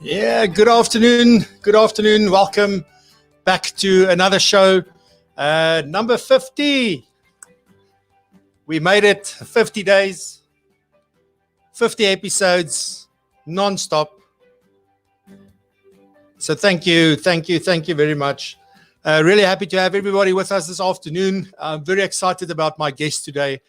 Yeah, good afternoon. Good afternoon. Welcome back to another show. Number 50. We made it 50 days, 50 episodes, non-stop. So thank you very much. Really happy to have everybody with us this afternoon. I'm very excited about my guest today.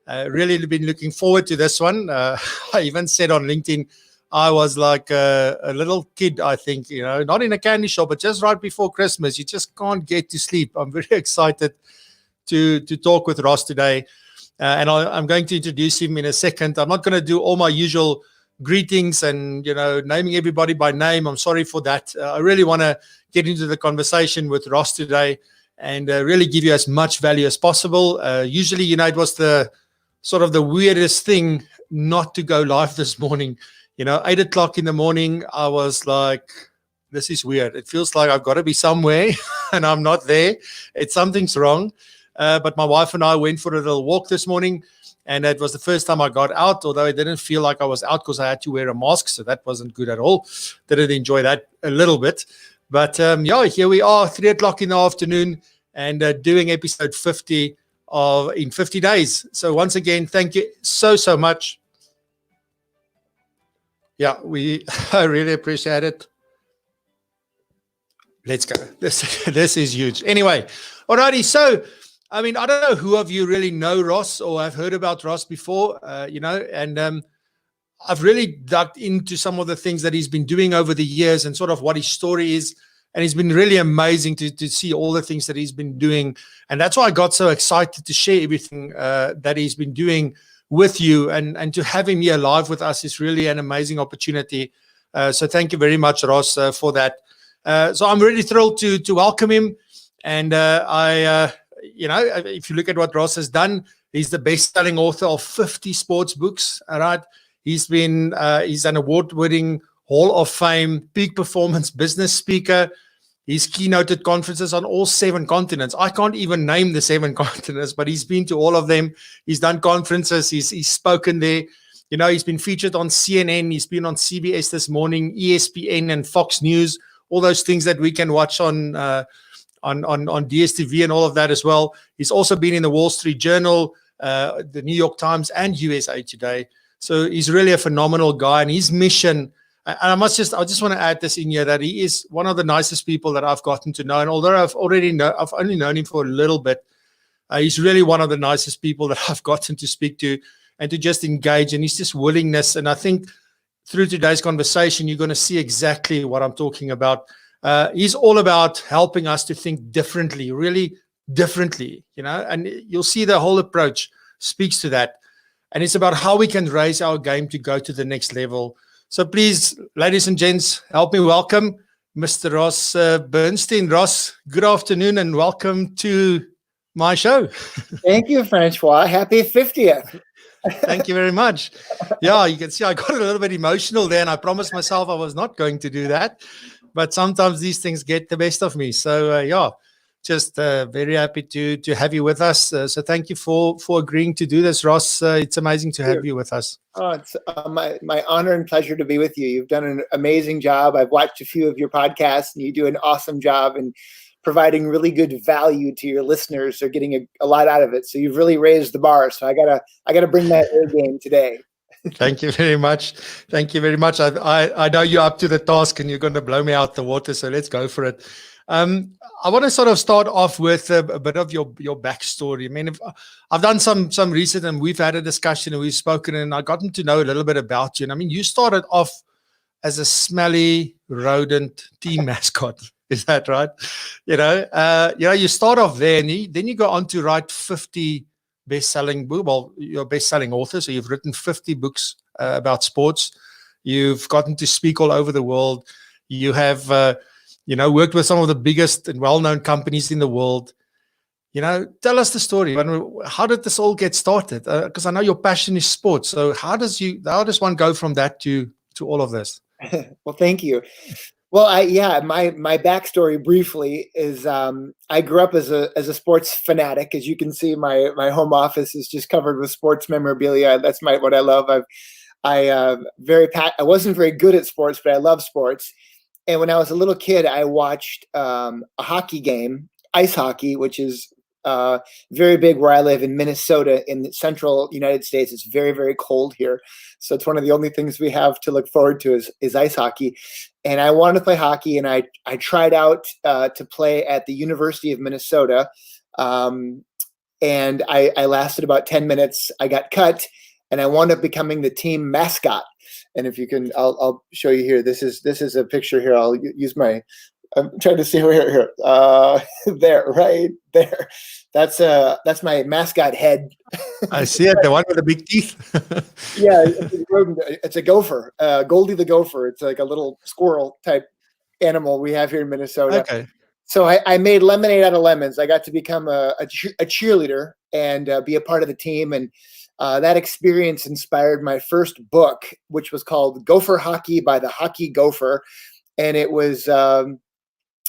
Really been looking forward to this one. I even said on LinkedIn, I was like a little kid, I think, not in a candy shop, but just right before Christmas. You just can't get to sleep. I'm very excited to talk with Ross today. And I'm going to introduce him in a second. I'm not going to do all my usual greetings and, naming everybody by name. I'm sorry for that. I really want to get into the conversation with Ross today and really give you as much value as possible. Usually, it was the sort of the weirdest thing not to go live this morning. 8 o'clock in the morning, I was like, this is weird. It feels like I've got to be somewhere and I'm not there. Something's wrong. But my wife and I went for a little walk this morning, and it was the first time I got out, although it didn't feel like I was out because I had to wear a mask, so that wasn't good at all. Didn't enjoy that a little bit. But here we are, 3 o'clock in the afternoon, and doing episode 50 in 50 days. So once again, thank you so much. Yeah, I really appreciate it. Let's go. This is huge. Anyway, alrighty. So, I don't know who of you really know Ross or have heard about Ross before, and I've really dug into some of the things that he's been doing over the years and sort of what his story is. And it's been really amazing to see all the things that he's been doing. And that's why I got so excited to share everything that he's been doing with you, and to have him here live with us is really an amazing opportunity. So thank you very much, Ross, for that. So I'm really thrilled to welcome him. And if you look at what Ross has done, he's the best-selling author of 50 sports books. All right, he's an award-winning Hall of Fame peak performance business speaker. He's keynoted conferences on all 7 continents. I can't even name the 7 continents, but he's been to all of them. He's done conferences. He's spoken there. He's been featured on CNN. He's been on CBS This Morning, ESPN, and Fox News. All those things that we can watch on DSTV and all of that as well. He's also been in the Wall Street Journal, the New York Times, and USA Today. So he's really a phenomenal guy, and his mission. And I just want to add this in here, that he is one of the nicest people that I've gotten to know. And although I've only known him for a little bit, he's really one of the nicest people that I've gotten to speak to and to just engage. And he's just willingness. And I think through today's conversation, you're going to see exactly what I'm talking about. He's all about helping us to think differently, really differently, and you'll see the whole approach speaks to that. And it's about how we can raise our game to go to the next level. So please, ladies and gents, help me welcome Mr. Ross Bernstein. Ross, good afternoon and welcome to my show. Thank you, Francois. Happy 50th. Thank you very much. Yeah, you can see I got a little bit emotional there, and I promised myself I was not going to do that. But sometimes these things get the best of me. So, just very happy to have you with us. So thank you for agreeing to do this, Ross. It's amazing to have you with us. Oh, it's my honor and pleasure to be with you. You've done an amazing job. I've watched a few of your podcasts, and you do an awesome job in providing really good value to your listeners. They're getting a lot out of it. So you've really raised the bar. So I gotta bring that A game today. Thank you very much. Thank you very much. I know you're up to the task and you're going to blow me out the water. So let's go for it. I want to sort of start off with a bit of your backstory. I've done some research, and we've had a discussion and we've spoken, and I've gotten to know a little bit about you. And you started off as a smelly rodent team mascot. Is that right? You start off there, and then you go on to write 50 best-selling book. Well, you're a best-selling author, so you've written 50 books about sports. You've gotten to speak all over the world. You have worked with some of the biggest and well-known companies in the world. Tell us the story. How did this all get started? Because I know your passion is sports. So how does one go from that to all of this? Well, thank you. Well, my backstory briefly is I grew up as a sports fanatic. As you can see, my home office is just covered with sports memorabilia. That's what I love. I wasn't very good at sports, but I love sports. And when I was a little kid, I watched a hockey game, ice hockey, which is very big where I live in Minnesota in the central United States. It's very, very cold here. So it's one of the only things we have to look forward to is ice hockey. And I wanted to play hockey, and I tried out to play at the University of Minnesota. And I lasted about 10 minutes. I got cut, and I wound up becoming the team mascot. And if you can, I'll show you here. This is a picture here. I'll use I'm trying to see here. There, right there. That's my mascot head. I see it. The one with the big teeth. Yeah, it's a gopher, Goldie the gopher. It's like a little squirrel type animal we have here in Minnesota. Okay. So I made lemonade out of lemons. I got to become a cheerleader and be a part of the team. And that experience inspired my first book, which was called Gopher Hockey by the Hockey Gopher. And it was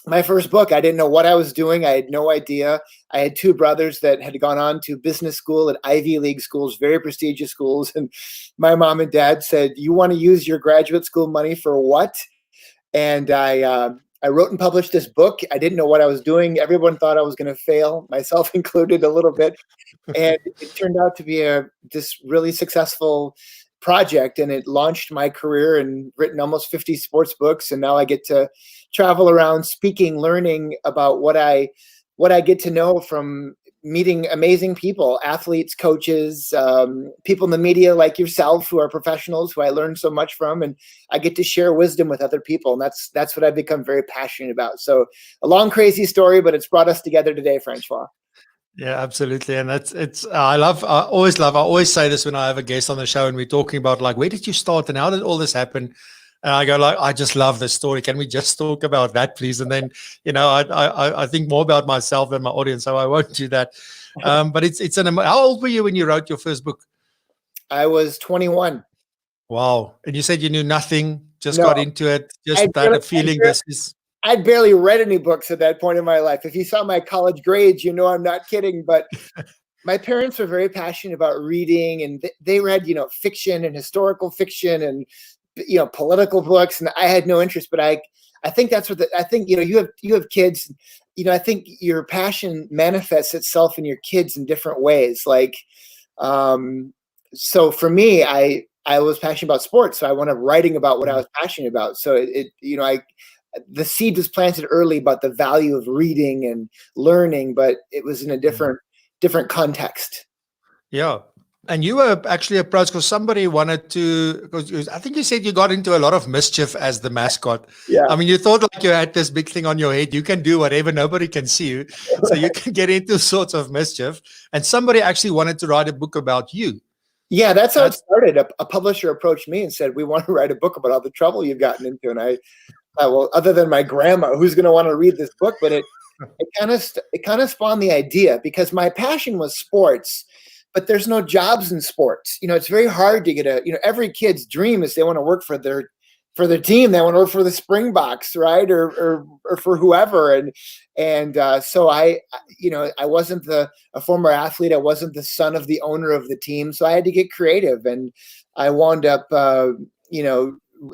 my first book. I didn't know what I was doing. I had no idea. I had two brothers that had gone on to business school at Ivy League schools, very prestigious schools. And my mom and dad said, "You want to use your graduate school money for what?" And I wrote and published this book. I didn't know what I was doing. Everyone thought I was going to fail, myself included a little bit. And it turned out to be this really successful project, and it launched my career and written almost 50 sports books. And now I get to travel around speaking, learning about what I get to know from meeting amazing people, athletes, coaches, people in the media like yourself who are professionals who I learned so much from, and I get to share wisdom with other people. And that's what I've become very passionate about. So a long, crazy story, but it's brought us together today, Francois. Yeah, absolutely. And I always say this when I have a guest on the show and we're talking about like, where did you start and how did all this happen? And I go like, I just love this story. Can we just talk about that, please? And then, I think more about myself than my audience, so I won't do that. But how old were you when you wrote your first book? I was 21. Wow. And you said you knew nothing, just got into it, just had a feeling I'd barely read any books at that point in my life. If you saw my college grades, I'm not kidding. But my parents were very passionate about reading, and they read, fiction and historical fiction and, political books. And I had no interest, but I think that's you have kids, I think your passion manifests itself in your kids in different ways. Like, so for me, I was passionate about sports. So I wound up writing about what I was passionate about. So the seed was planted early about the value of reading and learning, but it was in a different context. Yeah. And you were actually approached because somebody wanted to, because I think you said you got into a lot of mischief as the mascot. Yeah. I mean, you thought like you had this big thing on your head. You can do whatever. Nobody can see you. So you can get into sorts of mischief. And somebody actually wanted to write a book about you. Yeah, that's how it started. A publisher approached me and said, "We want to write a book about all the trouble you've gotten into." And I well, other than my grandma, who's going to want to read this book? But it kind of spawned the idea, because my passion was sports, but there's no jobs in sports. It's very hard to get every kid's dream is they want to work for their team. They want to work for the Springboks, right? Or for whoever. And so I wasn't a former athlete. I wasn't the son of the owner of the team. So I had to get creative, and I wound up,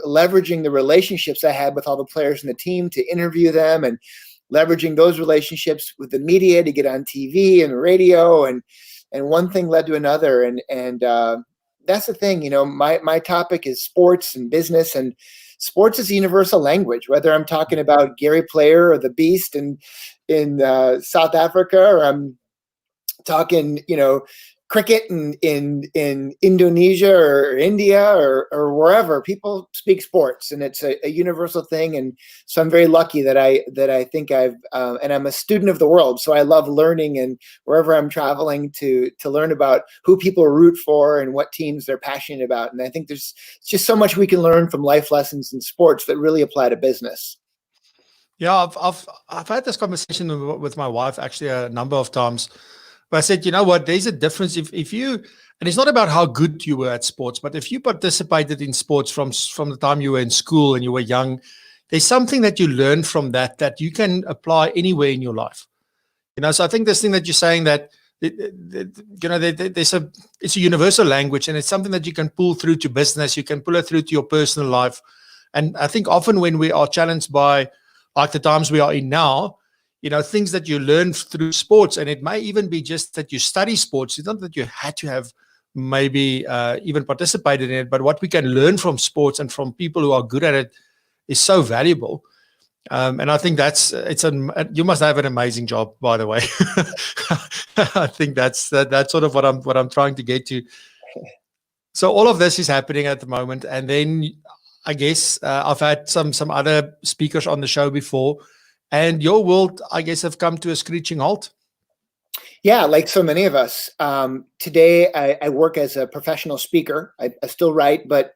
leveraging the relationships I had with all the players in the team to interview them, and leveraging those relationships with the media to get on TV and radio, and one thing led to another. And that's the thing, my topic is sports and business, and sports is a universal language, whether I'm talking about Gary Player or the Beast in South Africa, or I'm talking, cricket in Indonesia or India or wherever. People speak sports, and it's a universal thing. And so I'm very lucky that I think I've and I'm a student of the world. So I love learning, and wherever I'm traveling to learn about who people root for and what teams they're passionate about. And I think there's just so much we can learn from life lessons in sports that really apply to business. Yeah, I've had this conversation with my wife actually a number of times. But I said, you know what, there's a difference if you, and it's not about how good you were at sports, but if you participated in sports from the time you were in school and you were young, there's something that you learn from that you can apply anywhere in your life. So I think this thing that you're saying, that it's a universal language, and it's something that you can pull through to business. You can pull it through to your personal life. And I think often when we are challenged by, like the times we are in now, things that you learn through sports, and it may even be just that you study sports. It's not that you had to have maybe even participated in it, but what we can learn from sports and from people who are good at it is so valuable. And I think you must have an amazing job, by the way. I think that's sort of what I'm trying to get to. So all of this is happening at the moment, and then I guess I've had some other speakers on the show before, and your world, I guess, have come to a screeching halt. Yeah, like so many of us. Today, I work as a professional speaker. I still write, but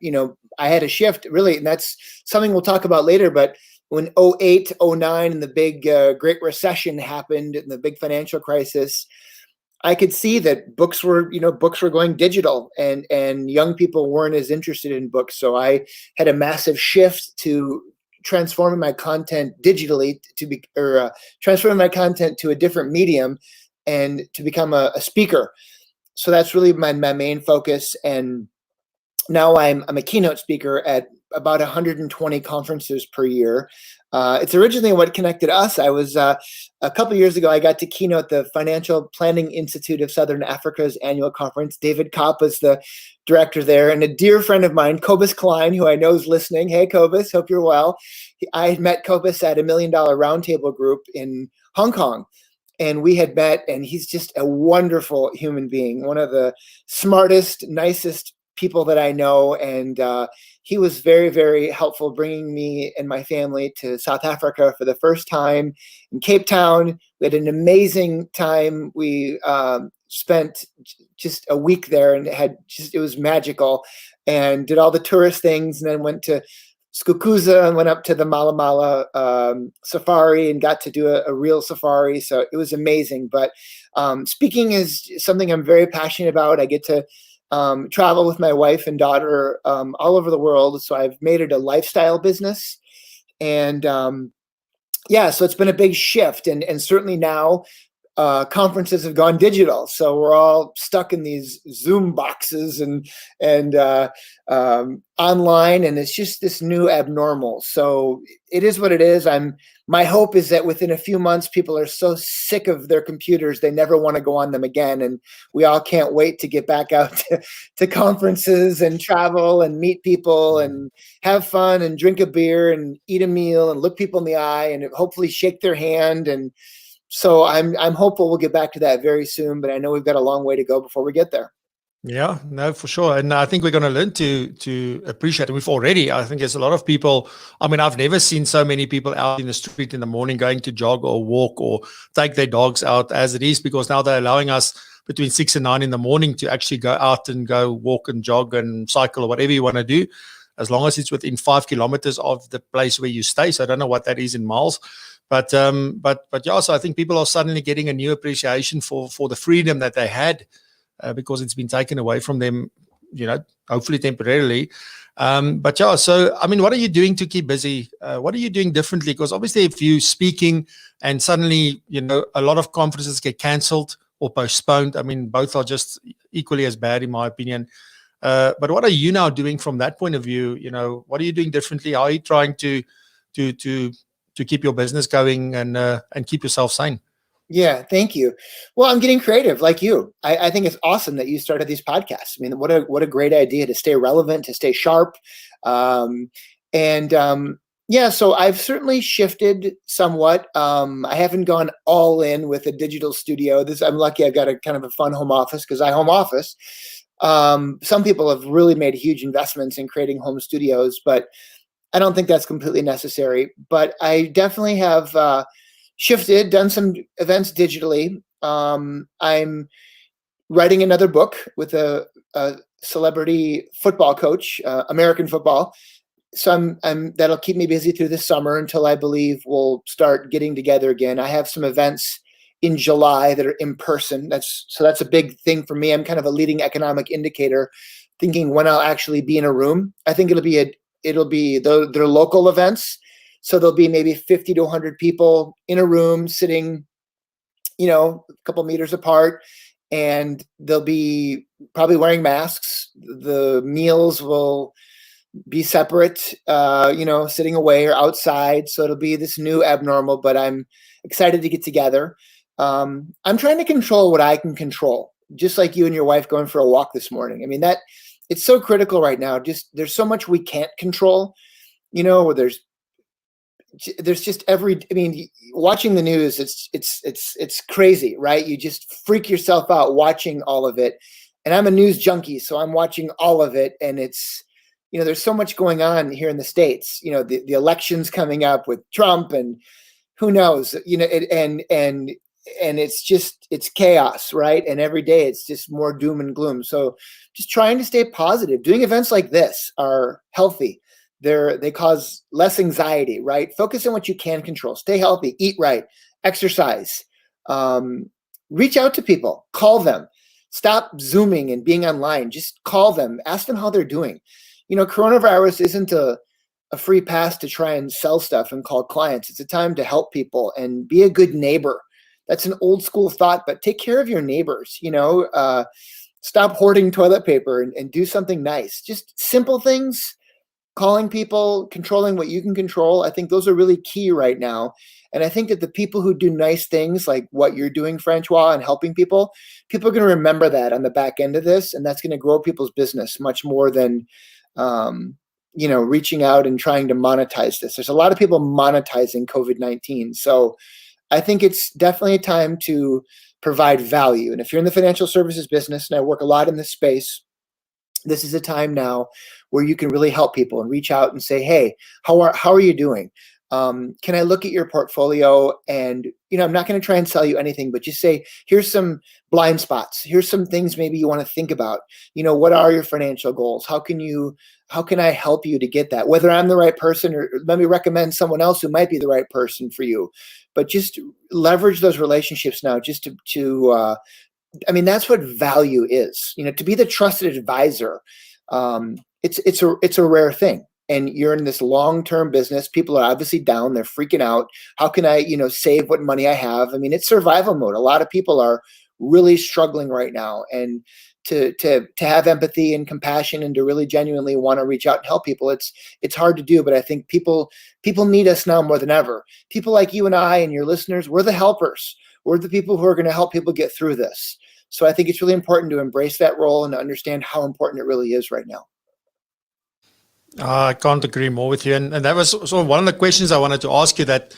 I had a shift really, and that's something we'll talk about later. But when 2008, 2009, and the big Great Recession happened, and the big financial crisis, I could see that books were going digital, and young people weren't as interested in books. So I had a massive shift to transforming my content digitally transferring my content to a different medium and to become a speaker. So that's really my main focus. And now I'm a keynote speaker at about 120 conferences per year. It's originally what connected us. I was a couple of years ago, I got to keynote the Financial Planning Institute of Southern Africa's annual conference. David Kopp is the director there, and a dear friend of mine, Cobus Klein, who I know is listening. Hey, Cobus, hope you're well. I had met Cobus at $1 Million Roundtable group in Hong Kong. And we had met, and he's just a wonderful human being, one of the smartest, nicest people that I know. And he was very, very helpful bringing me and my family to South Africa for the first time in Cape Town. We had an amazing time. We spent just a week there, and it was magical, and did all the tourist things, and then went to Skukuza and went up to the Mala Mala safari and got to do a real safari. So it was amazing. But speaking is something I'm very passionate about. I get to travel with my wife and daughter all over the world. So I've made it a lifestyle business. And so it's been a big shift. And certainly now conferences have gone digital. So we're all stuck in these Zoom boxes and online, and it's just this new abnormal. So it is what it is. My hope is that within a few months, people are so sick of their computers, they never want to go on them again. And we all can't wait to get back out to conferences and travel and meet people and have fun and drink a beer and eat a meal and look people in the eye and hopefully shake their hand. And so I'm hopeful we'll get back to that very soon, but I know we've got a long way to go before we get there. Yeah, no, for sure. And I think we're going to learn to appreciate it. I think there's a lot of people. I mean, I've never seen so many people out in the street in the morning going to jog or walk or take their dogs out as it is, because now they're allowing us between 6 and 9 in the morning to actually go out and go walk and jog and cycle or whatever you want to do, as long as it's within 5 kilometers of the place where you stay. So I don't know what that is in miles. But yeah, so I think people are suddenly getting a new appreciation for the freedom that they had because it's been taken away from them, hopefully temporarily. But yeah, so I mean, what are you doing to keep busy? What are you doing differently? Because obviously, if you're speaking and suddenly, a lot of conferences get cancelled or postponed, I mean, both are just equally as bad in my opinion. But what are you now doing from that point of view? What are you doing differently? How are you trying to keep your business going and keep yourself sane? Yeah, thank you. Well, I'm getting creative like you. I think it's awesome that you started these podcasts. I mean, what a great idea to stay relevant, to stay sharp. So I've certainly shifted somewhat. I haven't gone all in with a digital studio. I'm lucky I've got a kind of a fun home office because I home office. Some people have really made huge investments in creating home studios, but I don't think that's completely necessary. But I definitely have shifted, done some events digitally. I'm writing another book with a celebrity football coach, American football. So that'll keep me busy through the summer until I believe we'll start getting together again. I have some events in July that are in person. That's a big thing for me. I'm kind of a leading economic indicator, thinking when I'll actually be in a room. I think they're local events. So there'll be maybe 50 to 100 people in a room sitting, a couple meters apart. and they'll be probably wearing masks. The meals will be separate, sitting away or outside. So it'll be this new abnormal, but I'm excited to get together. I'm trying to control what I can control, just like you and your wife going for a walk this morning. I mean, that it's so critical right now. Just there's so much we can't control, where there's just watching the news, it's crazy, right? You just freak yourself out watching all of it. And I'm a news junkie, so I'm watching all of it. And it's, there's so much going on here in the States, the elections coming up with Trump and who knows, and it's chaos, right? And every day it's just more doom and gloom. So just trying to stay positive. Doing events like this are healthy. They cause less anxiety, right? Focus on what you can control. Stay healthy, eat right, exercise, reach out to people, call them, stop Zooming and being online. Just call them, ask them how they're doing. Coronavirus isn't a free pass to try and sell stuff and call clients. It's a time to help people and be a good neighbor. That's an old school thought, but take care of your neighbors, stop hoarding toilet paper and do something nice. Just simple things. Calling people, controlling what you can control. I think those are really key right now. And I think that the people who do nice things like what you're doing, Francois, and helping people are going to remember that on the back end of this. And that's going to grow people's business much more than, reaching out and trying to monetize this. There's a lot of people monetizing COVID-19. So I think it's definitely a time to provide value. And if you're in the financial services business, and I work a lot in this space, this is a time now where you can really help people and reach out and say, hey, how are you doing? Can I look at your portfolio? And, I'm not going to try and sell you anything, but just say, here's some blind spots. Here's some things maybe you want to think about. What are your financial goals? How can I help you to get that? Whether I'm the right person or let me recommend someone else who might be the right person for you. But just leverage those relationships now just to that's what value is, to be the trusted advisor. It's a rare thing. And you're in this long-term business. People are obviously down. They're freaking out. How can I, save what money I have? It's survival mode. A lot of people are really struggling right now. And to have empathy and compassion and to really genuinely want to reach out and help people, it's hard to do. But I think people need us now more than ever. People like you and I and your listeners, we're the helpers. We're the people who are going to help people get through this. So I think it's really important to embrace that role and to understand how important it really is right now. I can't agree more with you. And that was sort of one of the questions I wanted to ask you that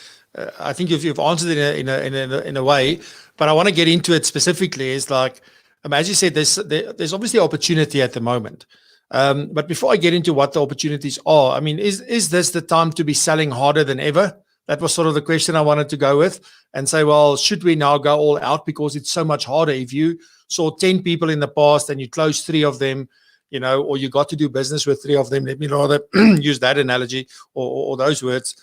I think you've answered it in a way, but I want to get into it specifically is like, as you said, there's obviously opportunity at the moment. But before I get into what the opportunities are, is this the time to be selling harder than ever? That was sort of the question I wanted to go with and say, well, should we now go all out because it's so much harder? If you saw 10 people in the past and you closed 3 of them, or you got to do business with 3 of them, let me rather use that analogy or those words,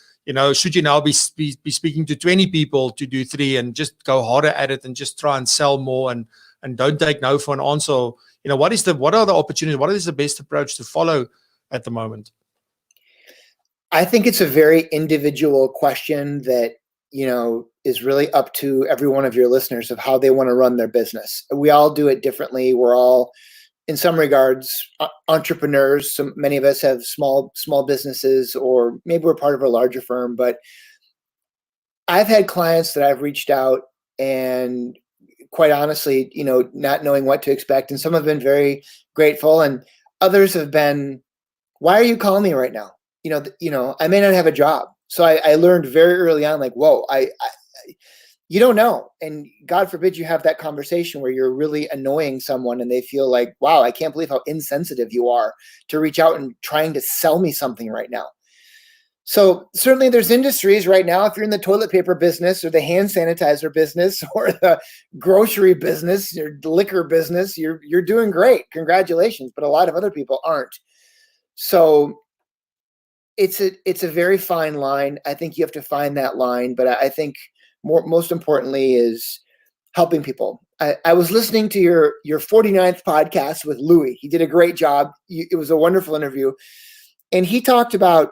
should you now be speaking to 20 people to do 3 and just go harder at it and just try and sell more and don't take no for an answer? What are the opportunities? What is the best approach to follow at the moment? I think it's a very individual question that, is really up to every one of your listeners of how they want to run their business. We all do it differently. We're all, in some regards, entrepreneurs. Many of us have small businesses, or maybe we're part of a larger firm. But I've had clients that I've reached out and quite honestly, not knowing what to expect. And some have been very grateful, and others have been, why are you calling me right now? I may not have a job. So I learned very early on, like, whoa, you don't know. And God forbid you have that conversation where you're really annoying someone and they feel like, wow, I can't believe how insensitive you are to reach out and trying to sell me something right now. So certainly there's industries right now, if you're in the toilet paper business or the hand sanitizer business or the grocery business or the liquor business, you're doing great. Congratulations. But a lot of other people aren't. So it's a very fine line. I think you have to find that line. But I think most importantly is helping people. I was listening to your 49th podcast with Louis. He did a great job. It was a wonderful interview. And he talked about,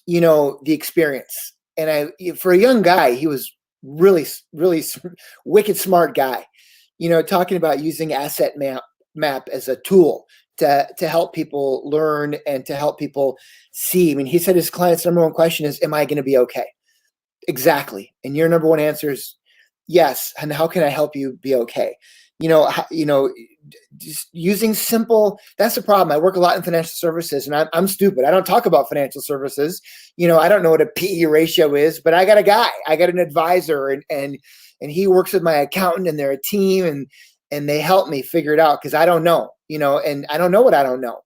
the experience. And for a young guy, he was really, really wicked smart guy. talking about using asset map as a tool to help people learn and to help people see. I mean, he said his client's number one question is, am I going to be okay? Exactly. And your number one answer is yes. And how can I help you be okay? Just using simple, that's the problem. I work a lot in financial services, and I'm stupid. I don't talk about financial services. I don't know what a PE ratio is, but I got an advisor, and he works with my accountant, and they're a team, and they help me figure it out because I don't know, and I don't know what I don't know.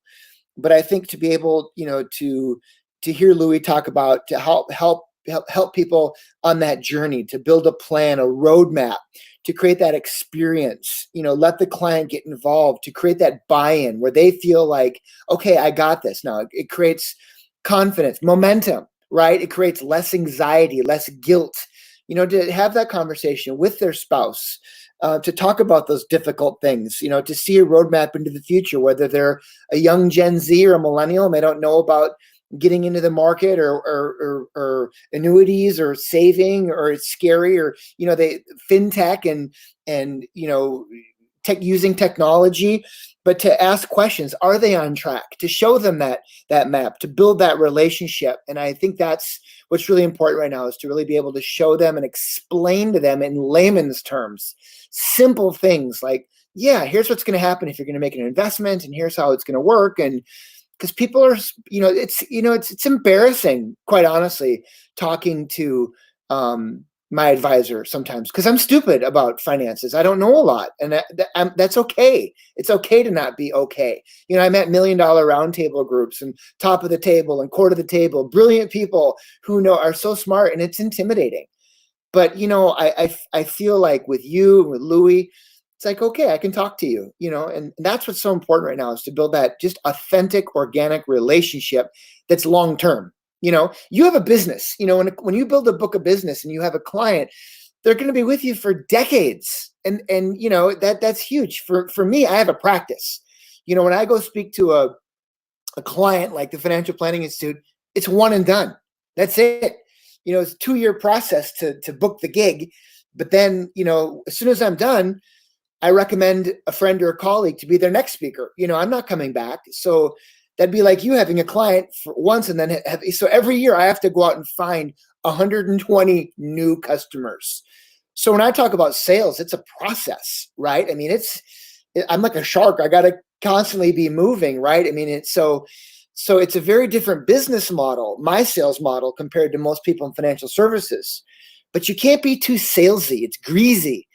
But I think to be able, to hear Louis talk about, to help people on that journey, to build a plan, a roadmap, to create that experience, let the client get involved, to create that buy-in where they feel like, okay, I got this. Now it creates confidence, momentum, right? It creates less anxiety, less guilt, to have that conversation with their spouse, to talk about those difficult things, to see a roadmap into the future, whether they're a young Gen Z or a millennial and they don't know about getting into the market or annuities or saving, or it's scary, or they fintech and using technology, but to ask questions. Are they on track? To show them that map, to build that relationship. And I think that's what's really important right now, is to really be able to show them and explain to them in layman's terms simple things like, yeah, here's what's going to happen if you're going to make an investment, and here's how it's going to work. And because people are, it's embarrassing, quite honestly, talking to my advisor sometimes, because I'm stupid about finances. I don't know a lot, and that's okay. It's okay to not be okay. I'm at $1 Million Roundtable groups and top of the table and court of the table, brilliant people who are so smart, and it's intimidating. But I feel like with you, with Louis, it's like, okay, I can talk to you, and that's what's so important right now, is to build that just authentic, organic relationship that's long-term. You have a business, when you build a book of business and you have a client, they're going to be with you for decades. And that's huge. For me, I have a practice. When I go speak to a client like the Financial Planning Institute, it's one and done. That's it. It's a 2-year process to book the gig. But then, as soon as I'm done, I recommend a friend or a colleague to be their next speaker. I'm not coming back. So that'd be like you having a client for once, and then so every year I have to go out and find 120 new customers. So when I talk about sales, it's a process, right? I mean, I'm like a shark. I got to constantly be moving, right? I mean, so it's a very different business model, my sales model, compared to most people in financial services. But you can't be too salesy. It's greasy.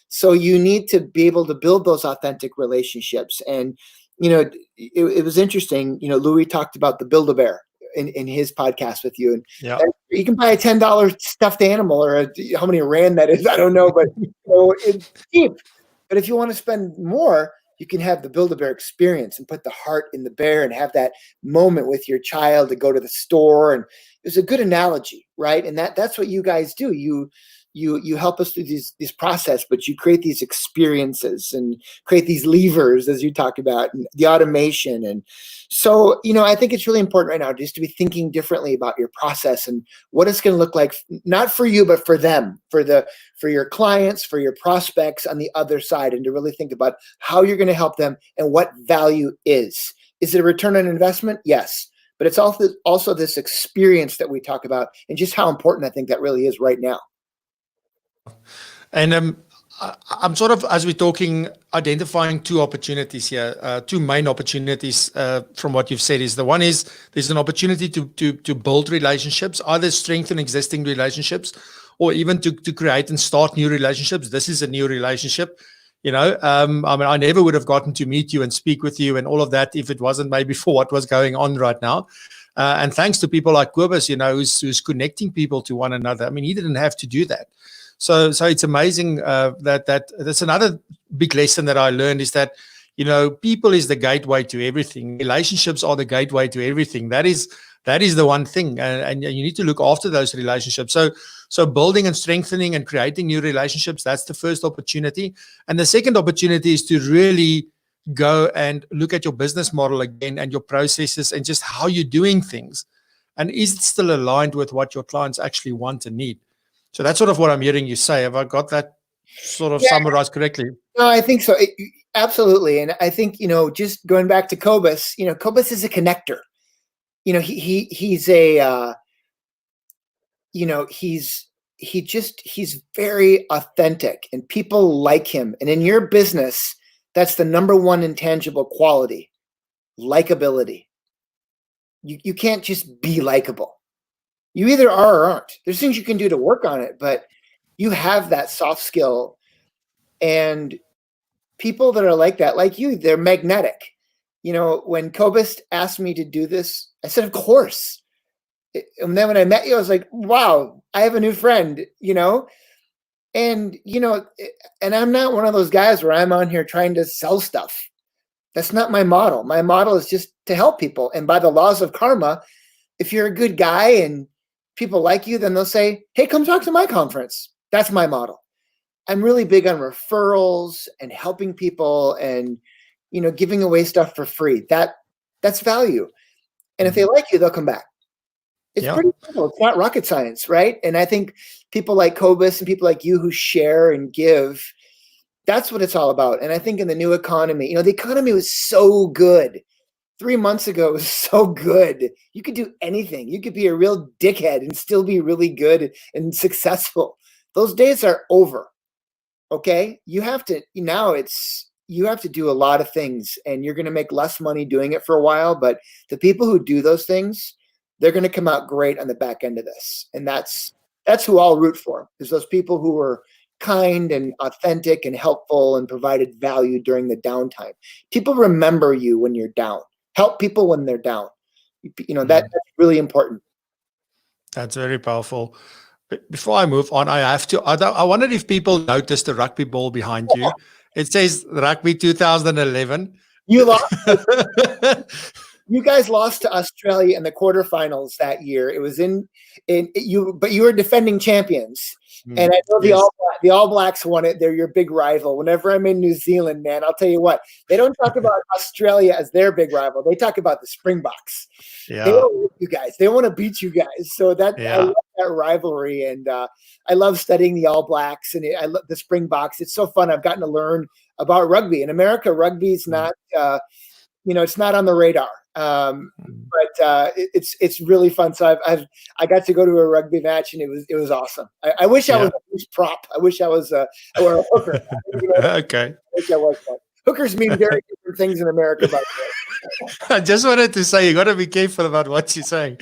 So you need to be able to build those authentic relationships. And, it was interesting, Louis talked about the Build-A-Bear in his podcast with you. And yeah, you can buy a $10 stuffed animal, or how many rand that is, I don't know, but it's cheap. But if you want to spend more, you can have the Build-A-Bear experience and put the heart in the bear and have that moment with your child to go to the store. And it was a good analogy, right? And that's what you guys do. You help us through this process, but you create these experiences and create these levers, as you talked about, and the automation. And so, I think it's really important right now just to be thinking differently about your process and what it's going to look like, not for you, but for them, for your clients, for your prospects on the other side, and to really think about how you're going to help them and what value is. Is it a return on investment? Yes. But it's also this experience that we talk about, and just how important I think that really is right now. And I'm sort of, as we're talking, identifying two opportunities here, two main opportunities from what you've said. Is the one is there's an opportunity to build relationships, either strengthen existing relationships, or even to create and start new relationships. This is a new relationship. I mean, I never would have gotten to meet you and speak with you and all of that if it wasn't maybe for what was going on right now. And thanks to people like Kobus, who's connecting people to one another. I mean, he didn't have to do that. So it's amazing that that's another big lesson that I learned, is that, people is the gateway to everything. Relationships are the gateway to everything. That is the one thing. And you need to look after those relationships. So building and strengthening and creating new relationships, that's the first opportunity. And the second opportunity is to really go and look at your business model again and your processes and just how you're doing things. And is it still aligned with what your clients actually want and need? So that's sort of what I'm hearing you say. Have I got that sort of Yeah. summarize correctly. No, I think so. Absolutely. And I think, just going back to Cobus, Cobus is a connector. He's a, he's very authentic and people like him. And in your business, that's the number one intangible quality, likability. You can't just be likable. You either are or aren't. There's things you can do to work on it, but you have that soft skill. And people that are like that, like you, they're magnetic. When Cobus asked me to do this, I said, of course. And then when I met you, I was like, wow, I have a new friend, and, and I'm not one of those guys where I'm on here trying to sell stuff. That's not my model. My model is just to help people. And by the laws of karma, if you're a good guy and people like you, then they'll say, hey, come talk to my conference. That's my model. I'm really big on referrals and helping people and, giving away stuff for free. That's value. And if they like you, they'll come back. It's pretty simple. It's not rocket science, right? And I think people like Cobus and people like you who share and give, that's what it's all about. And I think in the new economy, the economy was so good. 3 months ago, it was so good. You could do anything. You could be a real dickhead and still be really good and successful. Those days are over. Okay? You have to do a lot of things, and you're going to make less money doing it for a while, but the people who do those things, they're going to come out great on the back end of this. And that's who I'll root for, is those people who are kind and authentic and helpful and provided value during the downtime. People remember you when you're down. Help people when they're down. That's really important. That's very powerful. Before I move on, I wondered if people noticed the rugby ball behind you. It says Rugby 2011. You lost. You guys lost to Australia in the quarterfinals that year. It was but you were defending champions. And I know the All Blacks won it. They're your big rival. Whenever I'm in New Zealand, man, I'll tell you what, they don't talk about Australia as their big rival. They talk about the Springboks. Yeah. They don't like you guys. They want to beat you guys. So I love that rivalry. And I love studying the All Blacks and I love the Springboks. It's so fun. I've gotten to learn about rugby. In America, rugby is not, it's not on the radar. But it's really fun. So I got to go to a rugby match and it was awesome. I wish I was a loose prop. I wish I was a hooker. Okay. I wish I was one. Hookers mean very different things in America. By the way. I just wanted to say you got to be careful about what you're saying.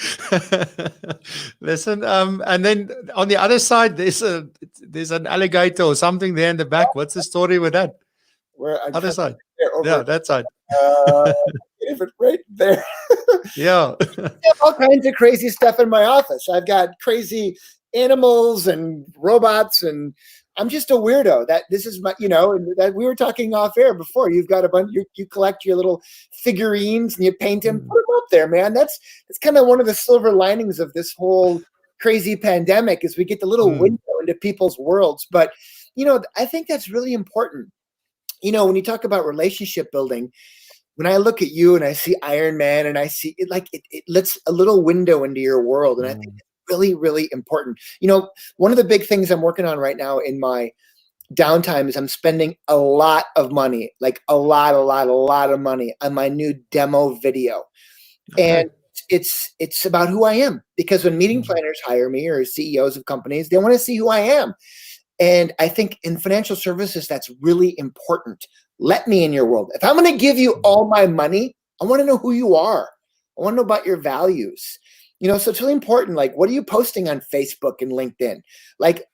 Listen, and then on the other side, there's an alligator or something there in the back. What's the story with that? Other side. That side. Right there. Yeah. I have all kinds of crazy stuff in my office. I've got crazy animals and robots, and I'm just a weirdo. That this is my, and that we were talking off air before. You've got a bunch. You collect your little figurines and you paint them, put them up there, man. That's kind of one of the silver linings of this whole crazy pandemic is we get the little window into people's worlds. But I think that's really important. When you talk about relationship building, when I look at you and I see Iron Man and I see it, it lets a little window into your world. And I think it's really, really important. One of the big things I'm working on right now in my downtime is I'm spending a lot of money, like a lot of money on my new demo video. Okay. And it's about who I am, because when meeting planners hire me or CEOs of companies, they want to see who I am. And I think in financial services, that's really important. Let me in your world. If I'm going to give you all my money, I want to know who you are. I want to know about your values. So it's really important. Like, what are you posting on Facebook and LinkedIn? Like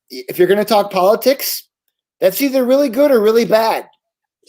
if you're going to talk politics, that's either really good or really bad.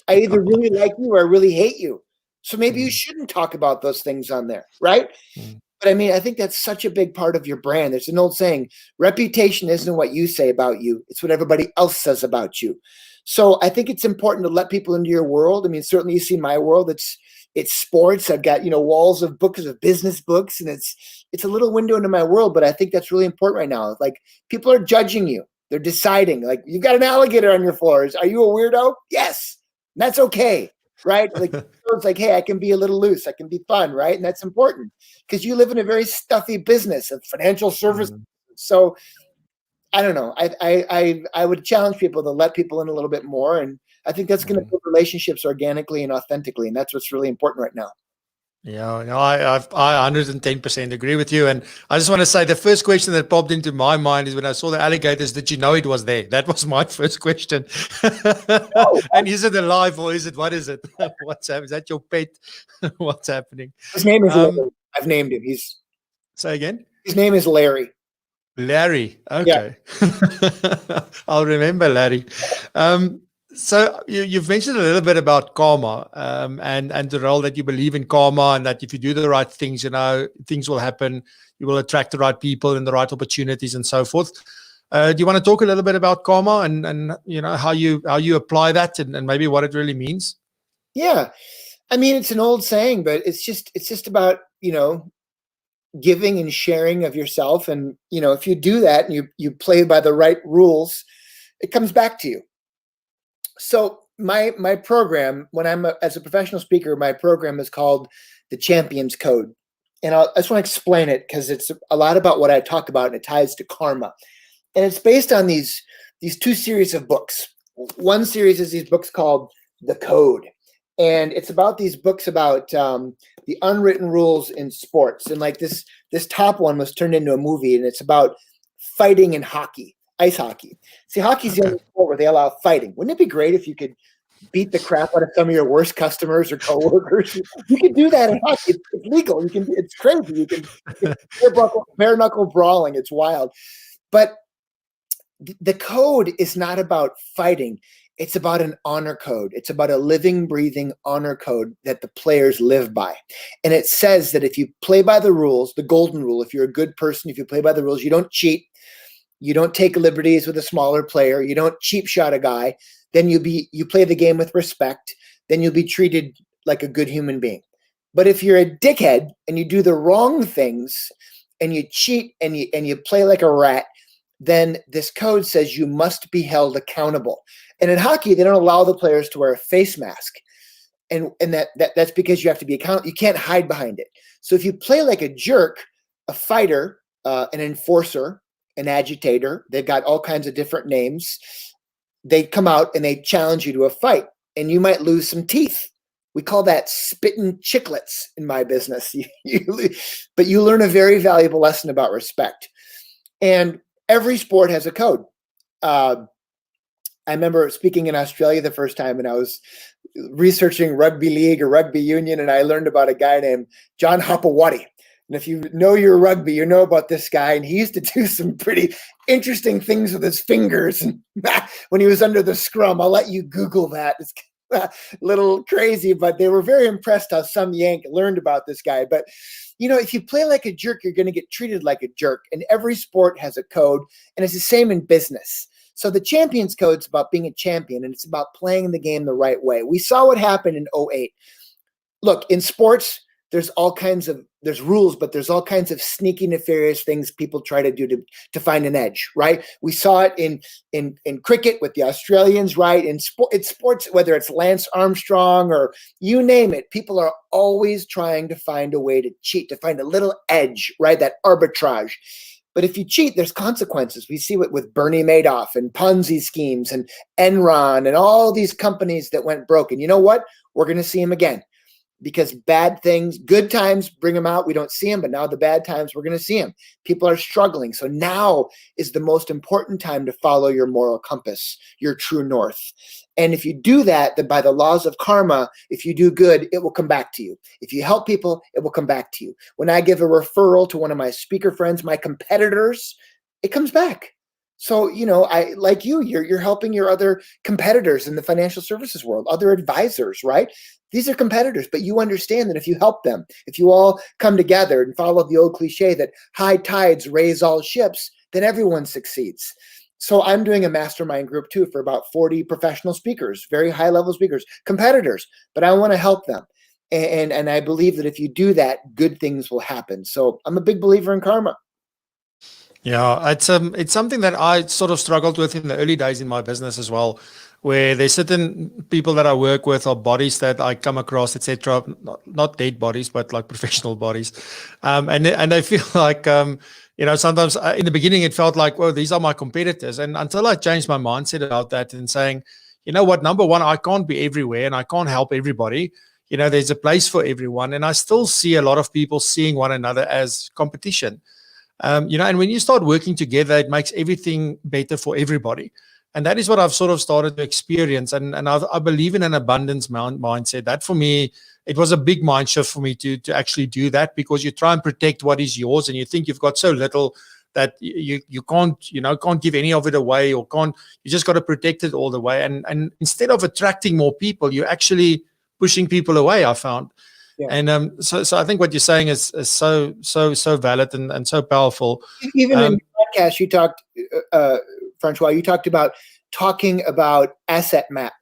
I either really like you or I really hate you. So maybe you shouldn't talk about those things on there, right? But I mean, I think that's such a big part of your brand. There's an old saying, reputation isn't what you say about you. It's what everybody else says about you. So I think it's important to let people into your world. I mean, certainly you see my world. It's sports. I've got, walls of books, of business books, and it's a little window into my world. But I think that's really important right now. Like, people are judging you. They're deciding, like, you've got an alligator on your floors. Are you a weirdo? Yes. And that's okay. Right? Like, it's like, hey, I can be a little loose. I can be fun. Right? And that's important because you live in a very stuffy business of financial services. So I don't know. I would challenge people to let people in a little bit more, and I think that's going to build relationships organically and authentically, and that's what's really important right now. Yeah, no, I 110% agree with you. And I just want to say the first question that popped into my mind is when I saw the alligators, did you know it was there? That was my first question. And is it alive or what is it? What's happening? Is that your pet? What's happening? His name is Larry. I've named him. Say again? His name is Larry. Larry. Okay. Yeah. I'll remember Larry. So you've mentioned a little bit about karma, and the role that you believe in karma, and that if you do the right things, things will happen. You will attract the right people and the right opportunities and so forth. Do you want to talk a little bit about karma and how you apply that and maybe what it really means? Yeah. I mean, it's an old saying, but it's just about, giving and sharing of yourself. And, if you do that and you play by the right rules, it comes back to you. So my program, when as a professional speaker, my program is called the Champions Code. And I just want to explain it because it's a lot about what I talk about, and it ties to karma. And it's based on these two series of books. One series is these books called The Code. And it's about these books about the unwritten rules in sports. And like this top one was turned into a movie, and it's about fighting in hockey. Ice hockey. See, hockey's the only sport where they allow fighting. Wouldn't it be great if you could beat the crap out of some of your worst customers or coworkers? You can do that in hockey. It's legal. It's crazy. You can bare knuckle brawling. It's wild. But the code is not about fighting. It's about an honor code. It's about a living, breathing honor code that the players live by. And it says that if you play by the rules, the golden rule, if you're a good person, if you play by the rules, you don't cheat, you don't take liberties with a smaller player, you don't cheap shot a guy, then you play the game with respect, then you'll be treated like a good human being. But if you're a dickhead and you do the wrong things and you cheat and you play like a rat, then this code says you must be held accountable. And in hockey, they don't allow the players to wear a face mask. And that's because you have to be accountable. You can't hide behind it. So if you play like a jerk, a fighter, an enforcer, an agitator, they've got all kinds of different names. They come out and they challenge you to a fight, and you might lose some teeth. We call that spitting chiclets in my business. But you learn a very valuable lesson about respect. And every sport has a code. I remember speaking in Australia the first time, and I was researching rugby league or rugby union, and I learned about a guy named John Hopewadi. And if you know your rugby, you know about this guy. And he used to do some pretty interesting things with his fingers. And when he was under the scrum, I'll let you Google that. It's a little crazy, but they were very impressed how some Yank learned about this guy. But, if you play like a jerk, you're going to get treated like a jerk. And every sport has a code, and it's the same in business. So the Champions Code is about being a champion, and it's about playing the game the right way. We saw what happened in 2008. Look, in sports, there's rules, but there's all kinds of sneaky, nefarious things people try to do to find an edge, right? We saw it in cricket with the Australians, right? In sports, whether it's Lance Armstrong or you name it, people are always trying to find a way to cheat, to find a little edge, right? That arbitrage. But if you cheat, there's consequences. We see it with Bernie Madoff and Ponzi schemes and Enron and all these companies that went broke. And you know what? We're going to see them again. Because bad things, good times bring them out. We don't see them, but now the bad times, we're going to see them. People are struggling. So now is the most important time to follow your moral compass, your true north. And if you do that, then by the laws of karma, if you do good, it will come back to you. If you help people, it will come back to you. When I give a referral to one of my speaker friends, my competitors, it comes back. So, I like you're helping your other competitors in the financial services world, other advisors, right? These are competitors, but you understand that if you help them, if you all come together and follow the old cliche that high tides raise all ships, then everyone succeeds. So I'm doing a mastermind group too for about 40 professional speakers, very high level speakers, competitors, but I want to help them. And I believe that if you do that, good things will happen. So I'm a big believer in karma. Yeah, it's something that I sort of struggled with in the early days in my business as well, where there's certain people that I work with or bodies that I come across, etc. Not dead bodies, but like professional bodies, and they feel like sometimes in the beginning it felt like, well, these are my competitors. And until I changed my mindset about that and saying, you know what, number one, I can't be everywhere and I can't help everybody. There's a place for everyone. And I still see a lot of people seeing one another as competition. And when you start working together, it makes everything better for everybody. And that is what I've sort of started to experience. And I believe in an abundance mindset. That for me, it was a big mind shift for me to actually do that, because you try and protect what is yours and you think you've got so little that you can't give any of it away, or you just got to protect it all the way. And instead of attracting more people, you're actually pushing people away, I found. Yeah. And so I think what you're saying is so valid and so powerful. Even in your podcast, you talked, Francois, you talked about talking about Asset Map,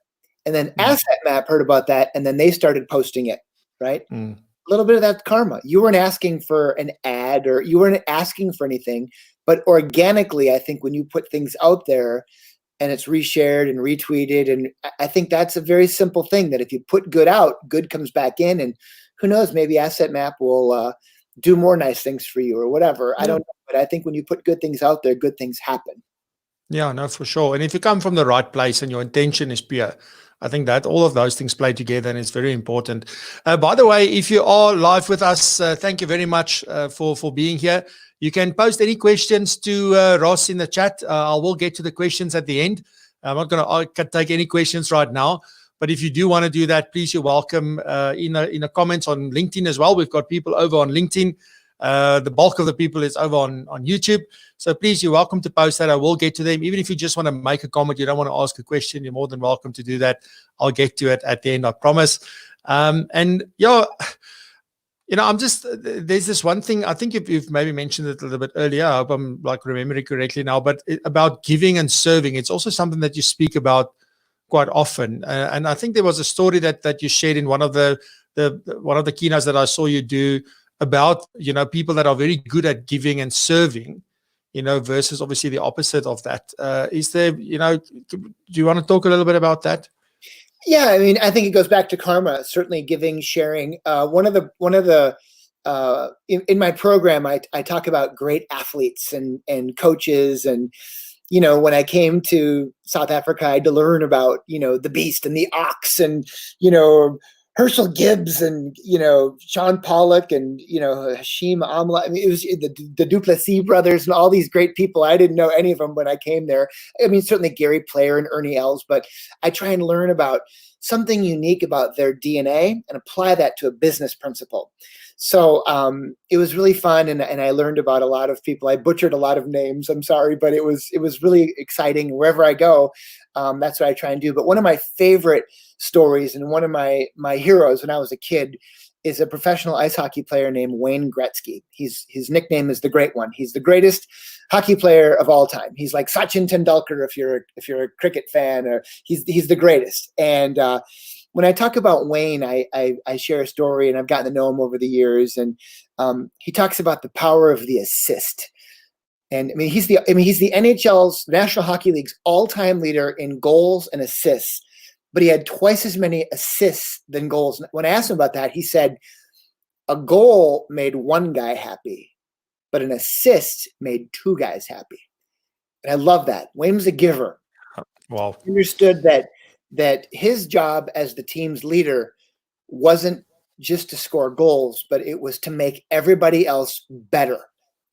and then Asset Map heard about that, and then they started posting it, right? A little bit of that karma. You weren't asking for an ad, or you weren't asking for anything, but organically, I think when you put things out there and it's reshared and retweeted, and I think that's a very simple thing, that if you put good out, good comes back in, and who knows, maybe Asset Map will do more nice things for you or whatever. I don't know, but I think when you put good things out there, good things happen. Yeah, no, for sure. And if you come from the right place and your intention is pure, I think that all of those things play together, and it's very important. By the way, if you are live with us, thank you very much for being here. You can post any questions to Ross in the chat. I will get to the questions at the end. I'm not going to take any questions right now, but if you do want to do that, please, you're welcome in the comments on LinkedIn as well. We've got people over on LinkedIn. The bulk of the people is over on YouTube. So please, you're welcome to post that. I will get to them. Even if you just want to make a comment, you don't want to ask a question, you're more than welcome to do that. I'll get to it at the end, I promise. There's this one thing, I think you've maybe mentioned it a little bit earlier. I hope I'm remembering correctly now, but about giving and serving. It's also something that you speak about quite often. And I think there was a story that you shared in one of the keynotes that I saw you do, about people that are very good at giving and serving, versus obviously the opposite of that. Is there, do you want to talk a little bit about that? Yeah, I mean, I think it goes back to karma. Certainly, giving, sharing. One of the in my program, I talk about great athletes and coaches, and when I came to South Africa, I had to learn about the beast and the ox, and Herschel Gibbs, and Sean Pollock, and Hashim Amla. I mean, it was the Duplessis brothers and all these great people. I didn't know any of them when I came there. I mean, certainly Gary Player and Ernie Els, but I try and learn about something unique about their DNA and apply that to a business principle. So it was really fun, and I learned about a lot of people. I butchered a lot of names. I'm sorry, but it was really exciting. Wherever I go, that's what I try and do. But one of my favorite stories, and one of my heroes when I was a kid, is a professional ice hockey player named Wayne Gretzky. His nickname is the Great One. He's the greatest hockey player of all time. He's like Sachin Tendulkar if you're a cricket fan, or he's the greatest. And when I talk about Wayne, I share a story, and I've gotten to know him over the years, and he talks about the power of the assist. And he's the NHL's, National Hockey League's all-time leader in goals and assists, but he had twice as many assists than goals. When I asked him about that, he said a goal made one guy happy, but an assist made two guys happy. And I love that. Wayne was a giver. Wow. He understood that his job as the team's leader wasn't just to score goals, but it was to make everybody else better.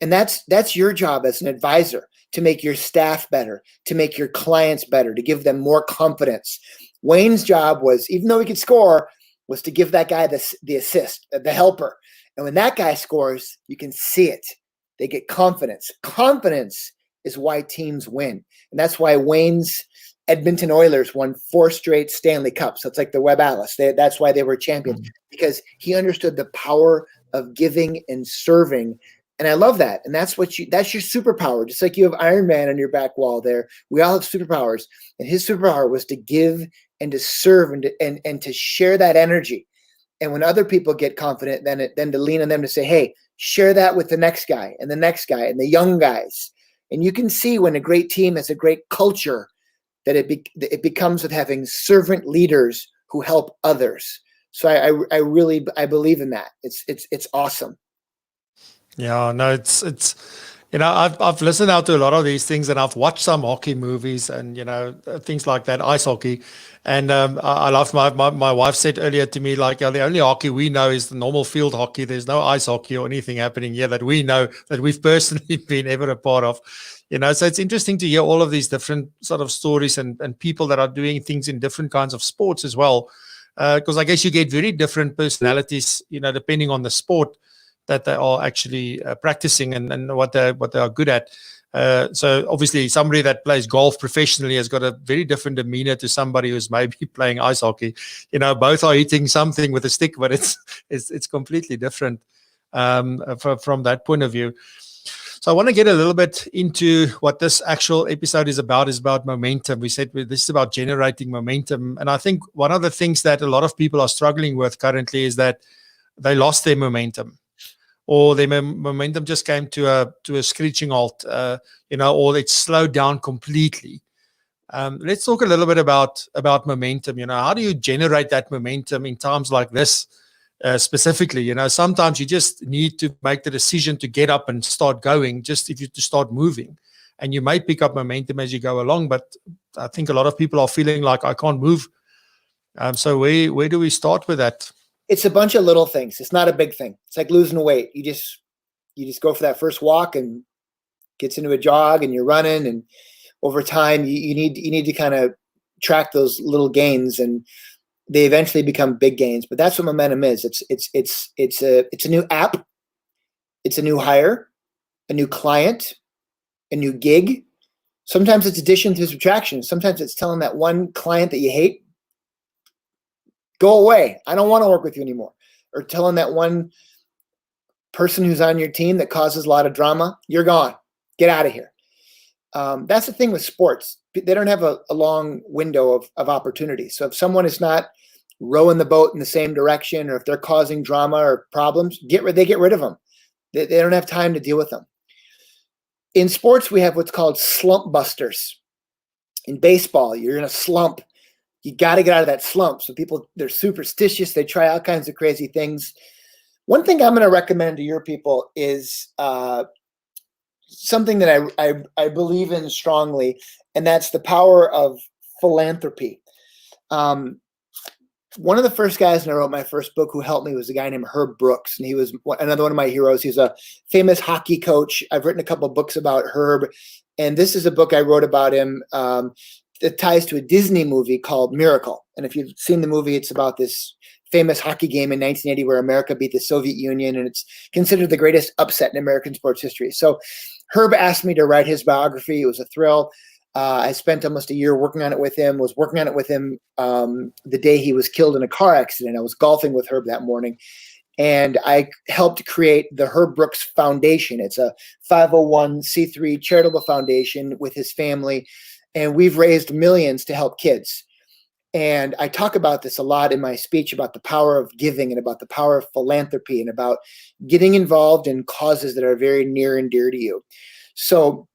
And that's your job as an advisor, to make your staff better, to make your clients better, to give them more confidence. Wayne's job was, even though he could score, was to give that guy the assist, the helper. And when that guy scores, you can see it. They get confidence. Confidence is why teams win. And that's why Wayne's Edmonton Oilers won 4 straight Stanley Cups. That's like the Webb Alice. That's why they were champions, because he understood the power of giving and serving. And I love that. And that's your superpower. Just like you have Iron Man on your back wall there. We all have superpowers. And his superpower was to give and to serve and to share that energy. And when other people get confident, then to lean on them to say, hey, share that with the next guy and the next guy and the young guys. And you can see when a great team has a great culture, that it becomes with having servant leaders who help others. So I really believe in that. It's awesome. Yeah, no, it's I've listened out to a lot of these things, and I've watched some hockey movies, and things like that, ice hockey. And I love my wife said earlier to me, like, the only hockey we know is the normal field hockey. There's no ice hockey or anything happening here that we know, that we've personally been ever a part of. So it's interesting to hear all of these different sort of stories, and people that are doing things in different kinds of sports as well. Because I guess you get very different personalities, depending on the sport that they are actually practicing, and what they are good at. So obviously, somebody that plays golf professionally has got a very different demeanor to somebody who's maybe playing ice hockey. Both are hitting something with a stick, but it's completely different from that point of view. So I want to get a little bit into what this actual episode is about momentum. We said this is about generating momentum. And I think one of the things that a lot of people are struggling with currently is that they lost their momentum, or their momentum just came to a screeching halt, or it's slowed down completely. Let's talk a little bit about momentum. How do you generate that momentum in times like this? Specifically, sometimes you just need to make the decision to get up and start going, just if you to start moving, and you may pick up momentum as you go along. But I think a lot of people are feeling like, I can't move. So where do we start with that? It's a bunch of little things. It's not a big thing. It's like losing weight. You just go for that first walk and gets into a jog, and you're running, and over time you need to kind of track those little gains, and they eventually become big gains. But that's what momentum is. It's a new app, it's a new hire, a new client, a new gig. Sometimes it's addition to subtraction. Sometimes it's telling that one client that you hate, go away, I don't want to work with you anymore. Or telling that one person who's on your team that causes a lot of drama, you're gone, get out of here. That's the thing with sports. They don't have a long window of opportunity. So if someone is not rowing the boat in the same direction, or if they're causing drama or problems, they get rid of them. They don't have time to deal with them. In sports, we have what's called slump busters. In baseball, you're in a slump. You got to get out of that slump. So people, they're superstitious. They try all kinds of crazy things. One thing I'm going to recommend to your people is something that I believe in strongly, and that's the power of philanthropy. One of the first guys when I wrote my first book who helped me was a guy named Herb Brooks, and he was another one of my heroes. He's a famous hockey coach. I've written a couple of books about Herb, and this is a book I wrote about him that ties to a Disney movie called Miracle. And if you've seen the movie, it's about this famous hockey game in 1980 where America beat the Soviet Union, and it's considered the greatest upset in American sports history. So Herb asked me to write his biography. It was a thrill. I spent almost a year working on it with him, the day he was killed in a car accident. I was golfing with Herb that morning, and I helped create the Herb Brooks Foundation. It's a 501c3 charitable foundation with his family, and we've raised millions to help kids. And I talk about this a lot in my speech about the power of giving, and about the power of philanthropy, and about getting involved in causes that are very near and dear to you. So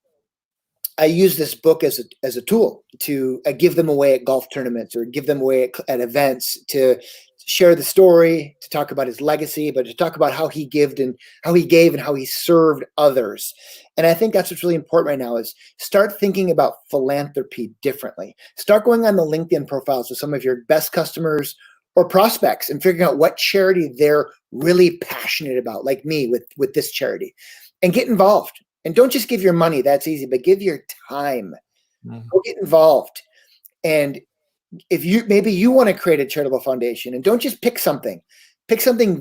I use this book as a tool to give them away at golf tournaments, or give them away at events, to share the story, to talk about his legacy, but to talk about how he gave and how he served others. And I think that's what's really important right now, is start thinking about philanthropy differently. Start going on the LinkedIn profiles of some of your best customers or prospects and figuring out what charity they're really passionate about, like me with this charity, and get involved. And don't just give your money, that's easy, but give your time. Go get involved. And if maybe you want to create a charitable foundation, and don't just pick something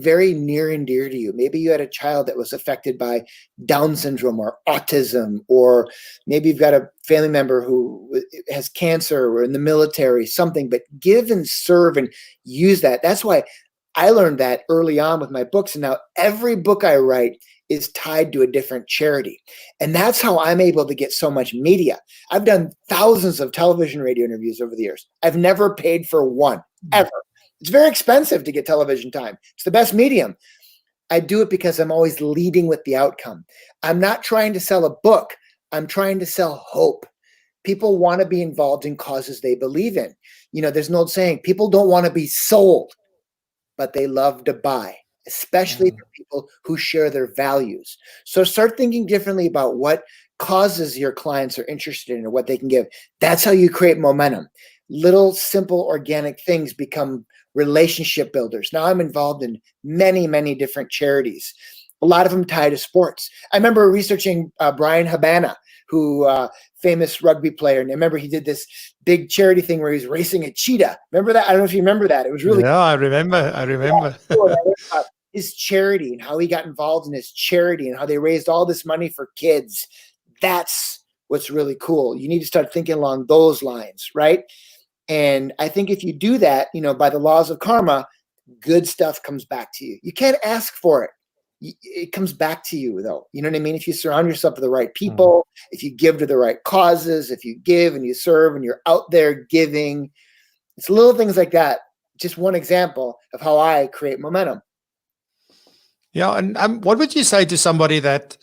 very near and dear to you. Maybe you had a child that was affected by Down syndrome or autism, or maybe you've got a family member who has cancer or in the military, something, but give and serve and use that. That's why I learned that early on with my books. And now every book I write is tied to a different charity. And that's how I'm able to get so much media. I've done thousands of television, radio interviews over the years. I've never paid for one, ever. It's very expensive to get television time. It's the best medium. I do it because I'm always leading with the outcome. I'm not trying to sell a book. I'm trying to sell hope. People want to be involved in causes they believe in. There's an old saying, people don't want to be sold, but they love to buy. especially for people who share their values. So start thinking differently about what causes your clients are interested in or what they can give. That's how you create momentum. Little simple organic things become relationship builders. Now I'm involved in many, many different charities, a lot of them tied to sports. I remember researching Brian Habana, who famous rugby player. And I remember he did this big charity thing where he was racing a cheetah. Remember that? I don't know if you remember that. It was really cool. I remember. His charity and how he got involved in his charity and how they raised all this money for kids. That's what's really cool. You need to start thinking along those lines, right? And I think if you do that, by the laws of karma, good stuff comes back to you. You can't ask for it. It comes back to you, though. You know what I mean? If you surround yourself with the right people, if you give to the right causes, if you give and you serve and you're out there giving, it's little things like that. Just one example of how I create momentum. Yeah. And what would you say to somebody that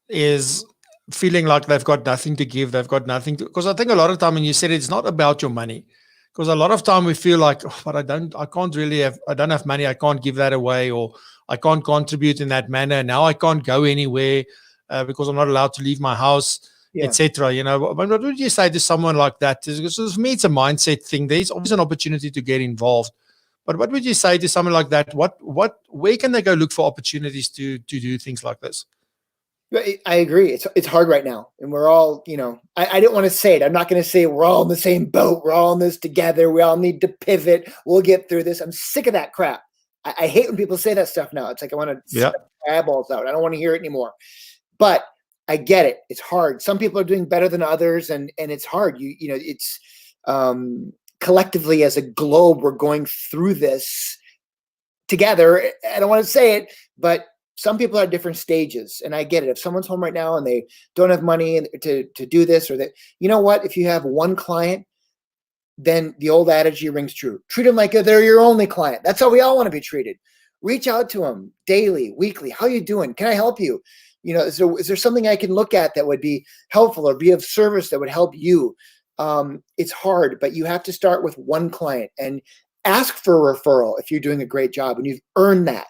is feeling like they've got nothing to give, they've got nothing to, because I think a lot of time when you said it's not about your money, because a lot of time we feel like, but I don't have money, I can't give that away, or I can't contribute in that manner. Now I can't go anywhere because I'm not allowed to leave my house, etc. But what would you say to someone like that? Because for me, it's a mindset thing. There's always an opportunity to get involved. But what would you say to someone like that? Where can they go look for opportunities to do things like this? I agree. It's hard right now. And we're all, I didn't want to say it. I'm not going to say we're all in the same boat. We're all in this together. We all need to pivot. We'll get through this. I'm sick of that crap. I hate when people say that stuff now. It's like I want to spit my eyeballs out. I don't want to hear it anymore. But I get it. It's hard. Some people are doing better than others, and it's hard. It's collectively as a globe, we're going through this together. I don't want to say it, but some people are at different stages, and I get it. If someone's home right now and they don't have money to do this or that, you know what? If you have one client, then the old adage rings true. Treat them like they're your only client. That's how we all want to be treated. Reach out to them daily, weekly. How you doing? Can I help you? Is there something I can look at that would be helpful or be of service that would help you? It's hard, but you have to start with one client and ask for a referral if you're doing a great job and you've earned that.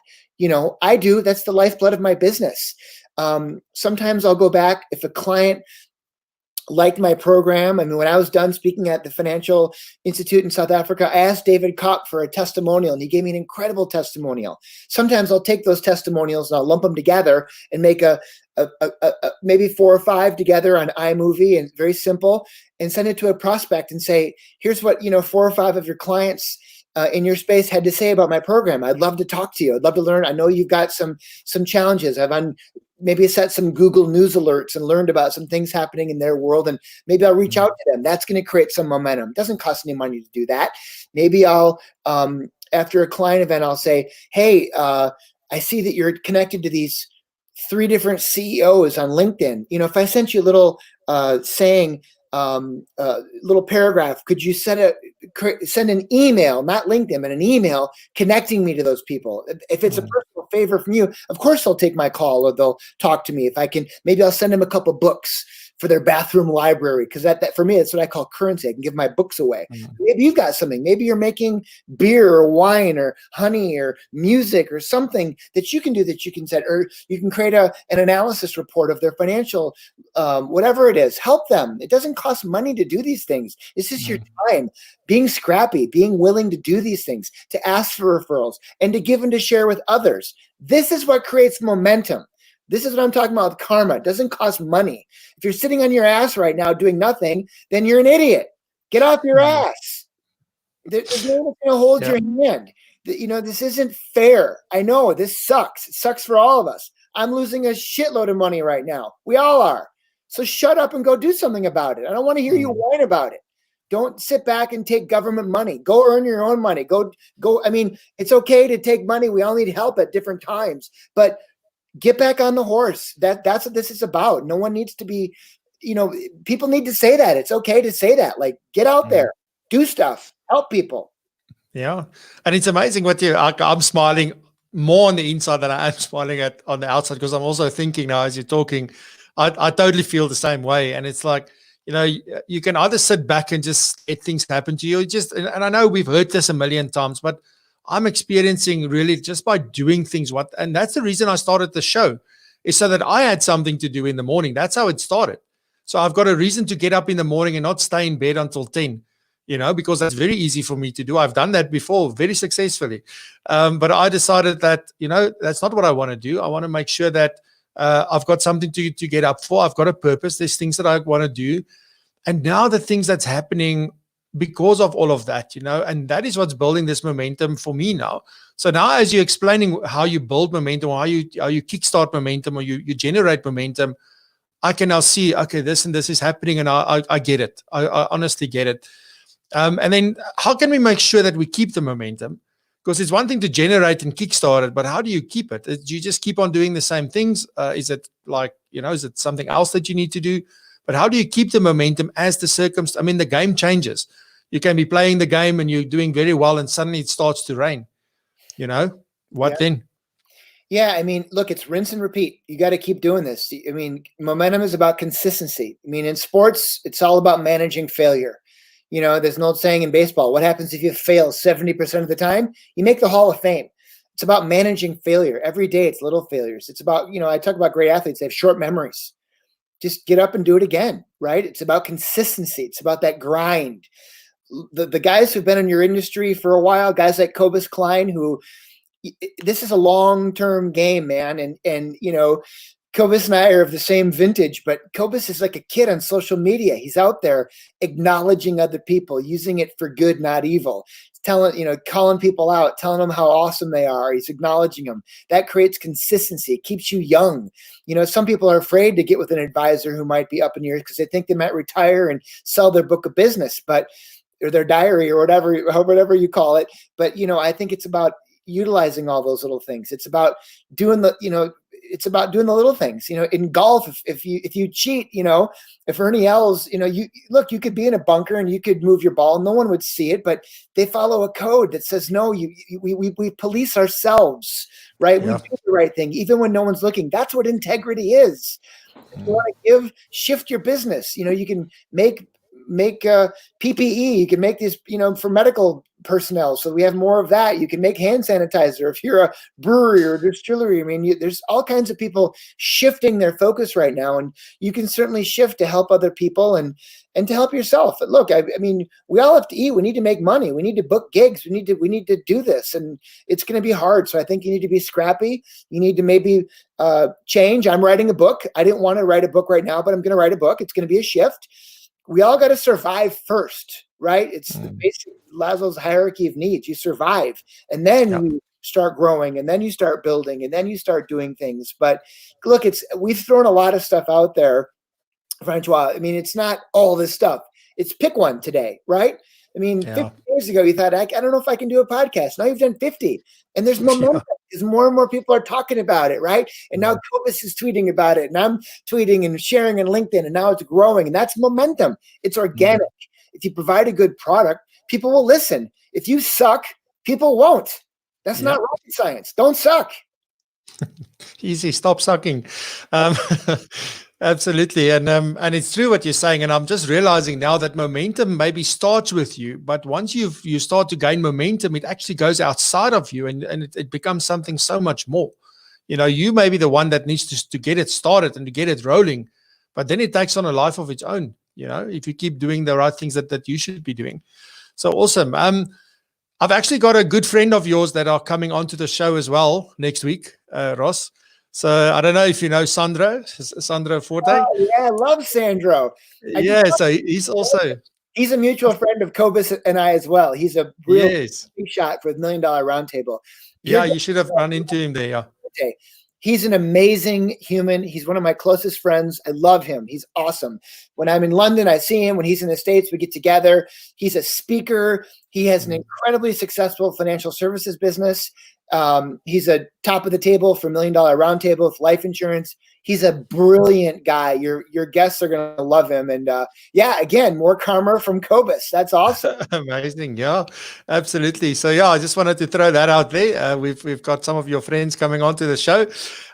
I do. That's the lifeblood of my business. Sometimes I'll go back if a client liked my program. I mean, when I was done speaking at the Financial Institute in South Africa, I asked David Koch for a testimonial, and he gave me an incredible testimonial. Sometimes I'll take those testimonials and I'll lump them together and make a maybe 4 or 5 together on iMovie, and very simple, and send it to a prospect and say, here's what 4 or 5 of your clients in your space had to say about my program. I'd love to talk to you. I'd love to learn. I know you've got some challenges. Maybe set some Google News alerts and learned about some things happening in their world, and maybe I'll reach out to them. That's going to create some momentum. It doesn't cost any money to do that. Maybe I'll, after a client event, I'll say, hey, I see that you're connected to these 3 different CEOs on LinkedIn. If I sent you a little saying, little paragraph, could you send an email, not LinkedIn, but an email connecting me to those people? If it's a personal favor from you, of course they'll take my call or they'll talk to me. If I can, maybe I'll send them a couple books for their bathroom library, because that for me, it's what I call currency. I can give my books away. Maybe you've got something. Maybe you're making beer or wine or honey or music or something that you can do that you can set, or you can create an analysis report of their financial, whatever it is. Help them. It doesn't cost money to do these things. It's just your time, being scrappy, being willing to do these things, to ask for referrals, and to give and to share with others. This is what creates momentum. This is what I'm talking about with karma. It doesn't cost money. If you're sitting on your ass right now doing nothing, then you're an idiot. Get off your ass. There's no one going to hold your hand. This isn't fair. I know this sucks. It sucks for all of us. I'm losing a shitload of money right now. We all are. So shut up and go do something about it. I don't want to hear you whine about it. Don't sit back and take government money. Go earn your own money. Go. I mean, it's okay to take money. We all need help at different times, but get back on the horse. That's what this is about. No one needs to be, people need to say that. It's okay to say that. Like, get out there, do stuff, help people. Yeah. And it's amazing I'm smiling more on the inside than I am smiling on the outside, because I'm also thinking now as you're talking, I totally feel the same way. And it's like, you can either sit back and just let things happen to you, and I know we've heard this a million times, but I'm experiencing really just by doing things. And that's the reason I started the show, is so that I had something to do in the morning. That's how it started. So I've got a reason to get up in the morning and not stay in bed until 10, because that's very easy for me to do. I've done that before very successfully. But I decided that, that's not what I want to do. I want to make sure that I've got something to get up for. I've got a purpose. There's things that I want to do. And now the things that's happening because of all of that, and that is what's building this momentum for me now. So now, as you're explaining how you build momentum, or how you kickstart momentum, or you generate momentum, I can now see, okay, this and this is happening, and I get it. I honestly get it. And then how can we make sure that we keep the momentum? Because it's one thing to generate and kickstart it, but how do you keep it? Do you just keep on doing the same things? Is it like, is it something else that you need to do? But how do you keep the momentum as the game changes? You can be playing the game and you're doing very well, and suddenly it starts to rain. What then? Yeah, look, it's rinse and repeat. You got to keep doing this. Momentum is about consistency. In sports, it's all about managing failure. There's an old saying in baseball: what happens if you fail 70% of the time? You make the Hall of Fame. It's about managing failure. Every day it's little failures. It's about, I talk about great athletes, they have short memories. Just get up and do it again, right? It's about consistency. It's about that grind. The guys who've been in your industry for a while, guys like Cobus Klein, who this is a long-term game, man. And Cobus and I are of the same vintage, but Cobus is like a kid on social media. He's out there acknowledging other people, using it for good, not evil. Calling people out, telling them how awesome they are. He's acknowledging them. That creates consistency. It keeps you young. Some people are afraid to get with an advisor who might be up in years because they think they might retire and sell their book of business, or their diary, or whatever you call it. But, I think it's about utilizing all those little things. It's about doing the little things. In golf, if you cheat, if Ernie Els, you could be in a bunker and you could move your ball, no one would see it, but they follow a code that says, no, we police ourselves, right? Yeah. We do the right thing, even when no one's looking. That's what integrity is. If you want to shift your business, you can make PPE. You can make these, for medical personnel. So we have more of that. You can make hand sanitizer if you're a brewery or a distillery. There's all kinds of people shifting their focus right now, and you can certainly shift to help other people and to help yourself. Look, we all have to eat. We need to make money. We need to book gigs. We need to do this, and it's going to be hard. So I think you need to be scrappy. You need to maybe change. I'm writing a book. I didn't want to write a book right now, but I'm going to write a book. It's going to be a shift. We all got to survive first, right? It's the basic Maslow's hierarchy of needs. You survive, and then you start growing, and then you start building, and then you start doing things. But look, we've thrown a lot of stuff out there, Francois. It's not all this stuff. It's pick one today, right? 50 years ago, you thought, I don't know if I can do a podcast. Now you've done 50, and there's momentum because more and more people are talking about it, right? And now Cobus is tweeting about it, and I'm tweeting and sharing on LinkedIn, and now it's growing, and that's momentum. It's organic. If you provide a good product, people will listen. If you suck, people won't. That's not rocket science. Don't suck. Easy. Stop sucking. Absolutely. And it's true what you're saying. And I'm just realizing now that momentum maybe starts with you, but once you start to gain momentum, it actually goes outside of you, and it becomes something so much more. You may be the one that needs to get it started and to get it rolling, but then it takes on a life of its own, if you keep doing the right things that you should be doing. So awesome. I've actually got a good friend of yours that are coming onto the show as well next week, Ross. So I don't know if you know Sandro Forte. Oh, yeah, I love Sandro. So he's a mutual friend of Cobus and I as well. He's a real big shot for the $1 Million Roundtable. You should have run into him there. Yeah. Okay. He's an amazing human. He's one of my closest friends. I love him. He's awesome. When I'm in London, I see him. When he's in the States, we get together. He's a speaker. He has an incredibly successful financial services business. He's a top of the table for $1 Million Roundtable with life insurance. He's a brilliant guy. Your guests are going to love him. And again, more karma from Cobus. That's awesome. Amazing. Yeah, absolutely. So I just wanted to throw that out there. We've got some of your friends coming onto the show.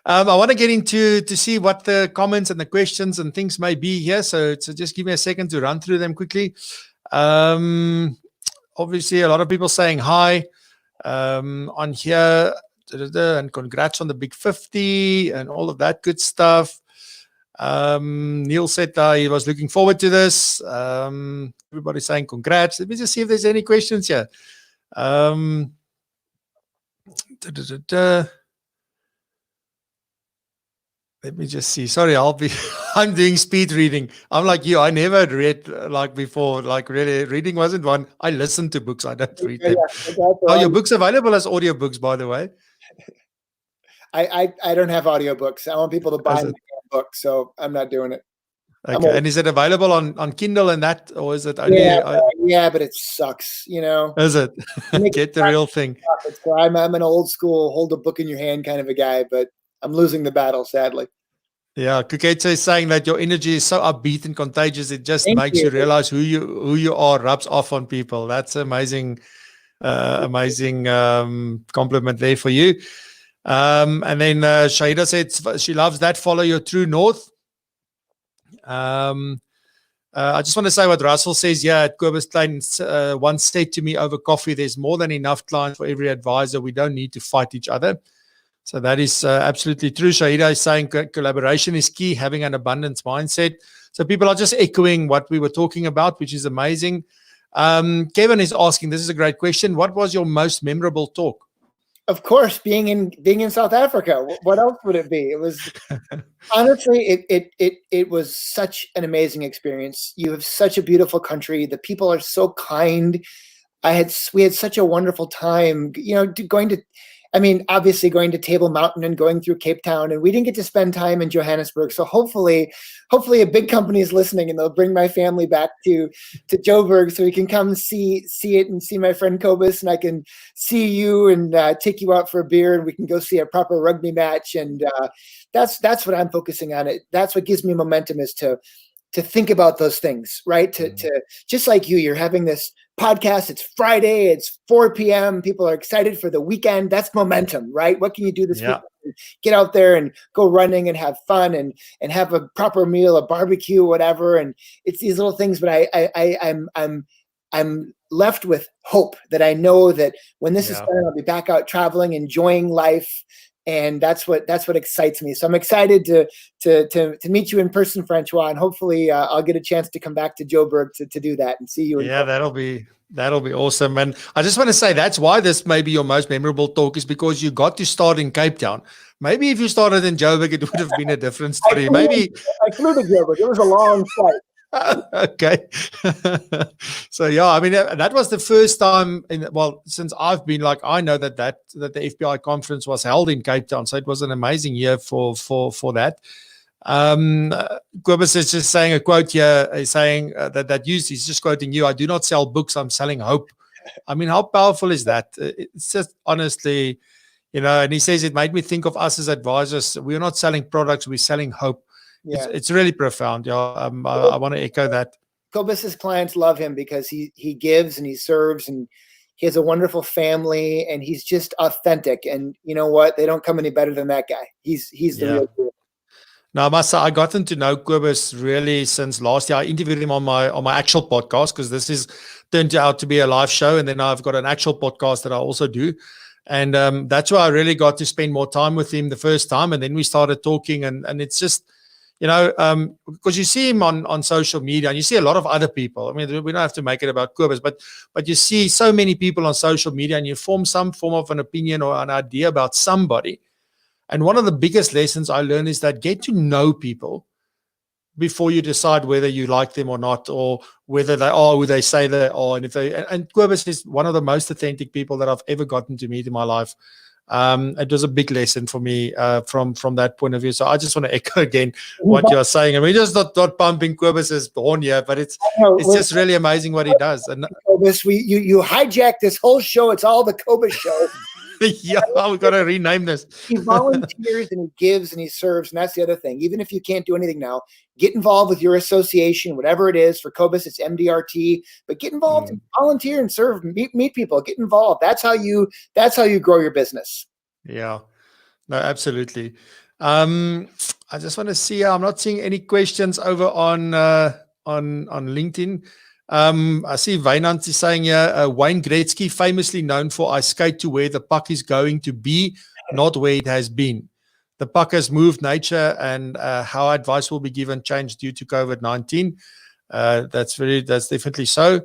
I want to get into to see what the comments and the questions and things may be here. So just give me a second to run through them quickly. Obviously, a lot of people saying hi. on here. And congrats on the big 50 and all of that good stuff. Neil said he was looking forward to this. Everybody's saying congrats. Let me just see if there's any questions here. Let me just see. Sorry, I'm doing speed reading. I'm like you. I never read like before. Like really, reading wasn't one. I listen to books. I don't read them. Are your books available as audiobooks, by the way? I don't have audiobooks. I want people to buy my book, so I'm not doing it. Okay. And is it available on Kindle and that, or is it only? Yeah, but it sucks, you know. Is it? Get the real thing. So I'm an old school, hold a book in your hand kind of a guy, but I'm losing the battle, sadly. Yeah, Kuketsa is saying that your energy is so upbeat and contagious. It just makes you realize who you are, rubs off on people. That's amazing, amazing compliment there for you. And then Shahida said she loves that. Follow your true north. I just want to say what Russell says here at Kobus Klein once said to me over coffee, there's more than enough clients for every advisor. We don't need to fight each other. So that is absolutely true. Shahida is saying collaboration is key, having an abundance mindset. So people are just echoing what we were talking about, which is amazing. Kevin is asking, this is a great question. What was your most memorable talk? Of course, being in South Africa. What else would it be? It was honestly, it was such an amazing experience. You have such a beautiful country. The people are so kind. We had such a wonderful time. You know, obviously going to Table Mountain and going through Cape Town, and we didn't get to spend time in Johannesburg. So hopefully a big company is listening and they'll bring my family back to Joburg so we can come see it and see my friend Kobus, and I can see you and take you out for a beer and we can go see a proper rugby match. And that's what I'm focusing on. That's what gives me momentum, is to think about those things, right? To just like you're having this podcast. It's Friday. It's 4 p.m. People are excited for the weekend. That's momentum, right? What can you do this weekend? Get out there and go running and have fun and have a proper meal, a barbecue, whatever. And it's these little things, but I'm left with hope that I know that when this is done, I'll be back out traveling, enjoying life. And that's what excites me. So I'm excited to meet you in person, Francois, and hopefully I'll get a chance to come back to Joburg to do that and see you. That'll be awesome. And I just want to say that's why this may be your most memorable talk, is because you got to start in Cape Town. Maybe if you started in Joburg, it would have been a different story. I flew to Joburg. It was a long flight. Okay. So I mean, that was the first time since I've been, like, I know that the FBI conference was held in Cape Town, so it was an amazing year for that. Kobus is just saying a quote here, he's saying he's just quoting you, I do not sell books, I'm selling hope. I mean, how powerful is that? It's just honestly, and he says it made me think of us as advisors. We're not selling products, we're selling hope. It's really profound. I want to echo that. Kobus's clients love him because he gives and he serves, and he has a wonderful family, and he's just authentic. And you know what? They don't come any better than that guy. He's the real deal. Now, I must say, I gotten to know Kobus really since last year. I interviewed him on my actual podcast, because this is turned out to be a live show, and then I've got an actual podcast that I also do. And that's where I really got to spend more time with him the first time. And then we started talking, and it's just, because you see him on social media, and you see a lot of other people. I mean, we don't have to make it about Kobus, but you see so many people on social media, and you form some form of an opinion or an idea about somebody. And one of the biggest lessons I learned is that get to know people before you decide whether you like them or not, or whether they are who they say they are. And Kobus is one of the most authentic people that I've ever gotten to meet in my life. It was a big lesson for me from that point of view. So I just want to echo again what you're saying. I mean, just not pumping Kobus's horn here, but it's just really amazing what he does. And Kobus, you hijacked this whole show. It's all the Kobus show. Yeah, we've got to rename this. He volunteers and he gives and he serves, and that's the other thing. Even if you can't do anything now, get involved with your association, whatever it is. For Kobus, it's MDRT, but get involved, and volunteer and serve, meet people, get involved. That's how you grow your business. Yeah, no, absolutely. I just want to see. I'm not seeing any questions over on LinkedIn. I see Wynand is saying here, Wayne Gretzky, famously known for I skate to where the puck is going to be, not where it has been. The puck has moved nature, and how advice will be given changed due to COVID-19. That's definitely so.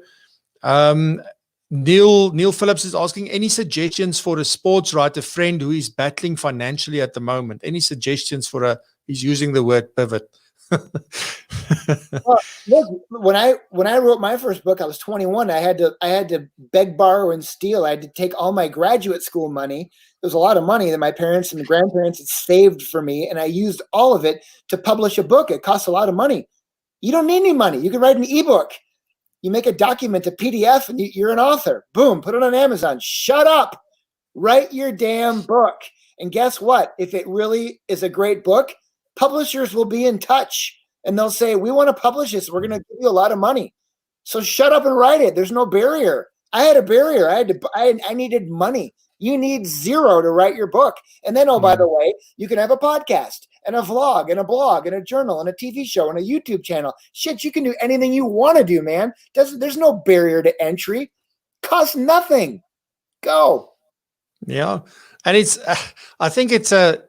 Neil Phillips is asking, any suggestions for a sports writer friend who is battling financially at the moment? Any suggestions for he's using the word pivot. Well, look, when I wrote my first book, I was 21. I had to beg, borrow, and steal. I had to take all my graduate school money. It was a lot of money that my parents and grandparents had saved for me, and I used all of it to publish a book. It costs a lot of money. You don't need any money. You can write an ebook. You make a document, a PDF, and you're an author. Boom, put it on Amazon. Shut up. Write your damn book. And guess what? If it really is a great book, publishers will be in touch, and they'll say, we want to publish this. We're going to give you a lot of money. So shut up and write it. There's no barrier. I had a barrier. I needed money. You need zero to write your book. And then, by the way, you can have a podcast and a vlog and a blog and a journal and a TV show and a YouTube channel. Shit, you can do anything you want to do, man. There's no barrier to entry. Costs nothing. Go. Yeah. And I think it's yes.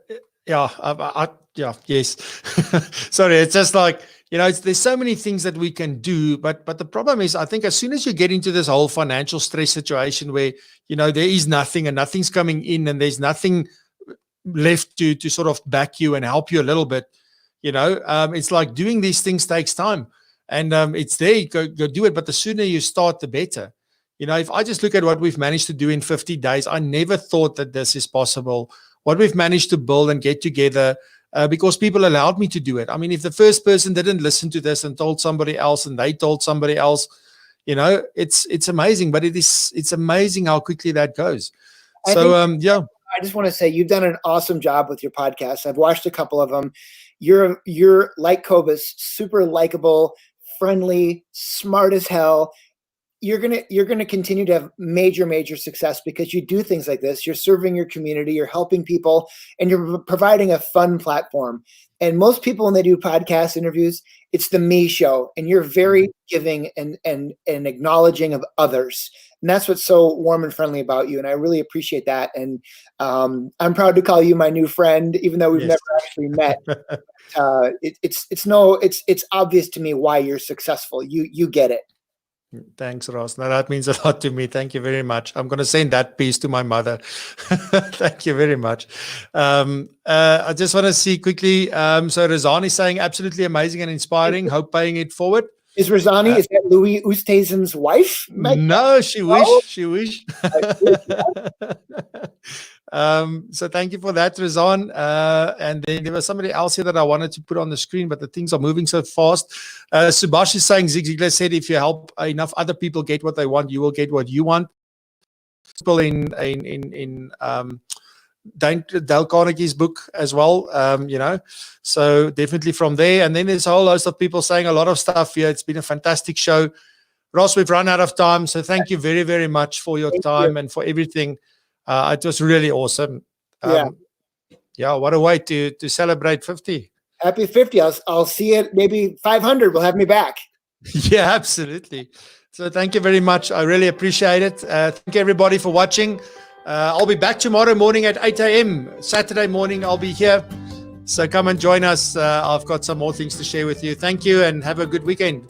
Sorry, it's just like, there's so many things that we can do, but the problem is, I think as soon as you get into this whole financial stress situation where, there is nothing and nothing's coming in and there's nothing left to sort of back you and help you a little bit, it's like doing these things takes time, and it's there, go do it. But the sooner you start, the better. If I just look at what we've managed to do in 50 days, I never thought that this is possible. What we've managed to build and get together, because people allowed me to do it. I mean, if the first person didn't listen to this and told somebody else and they told somebody else, it's amazing, but it's amazing how quickly that goes. I just want to say you've done an awesome job with your podcast. I've watched a couple of them. You're like Cobus, super likable, friendly, smart as hell. You're gonna continue to have major success because you do things like this. You're serving your community, you're helping people, and you're providing a fun platform. And most people, when they do podcast interviews, it's the me show, and you're very giving and acknowledging of others. And that's what's so warm and friendly about you. And I really appreciate that. And I'm proud to call you my new friend, even though we've never actually met. It's obvious to me why you're successful. You get it. Thanks, Ross. Now that means a lot to me. Thank you very much. I'm going to send that piece to my mother. Thank you very much. I just want to see quickly. So Razani is saying absolutely amazing and inspiring. Hope paying it forward. Is Razani, is that Louis Oosthuizen's wife? No, she wish. She wish. So thank you for that, Razan. And then there was somebody else here that I wanted to put on the screen, but the things are moving so fast. Subash is saying, Zig Ziglar said, if you help enough other people get what they want, you will get what you want. People in Dale Carnegie's book as well, so definitely from there. And then there's a whole host of people saying a lot of stuff here. It's been a fantastic show. Ross, we've run out of time, so thank you very, very much for your time and for everything. It was really awesome. What a way to celebrate 50. Happy 50. I'll see it. Maybe 500 will have me back. Yeah, absolutely. So thank you very much. I really appreciate it. Thank you, everybody, for watching. I'll be back tomorrow morning at 8 a.m. Saturday morning, I'll be here. So come and join us. I've got some more things to share with you. Thank you and have a good weekend.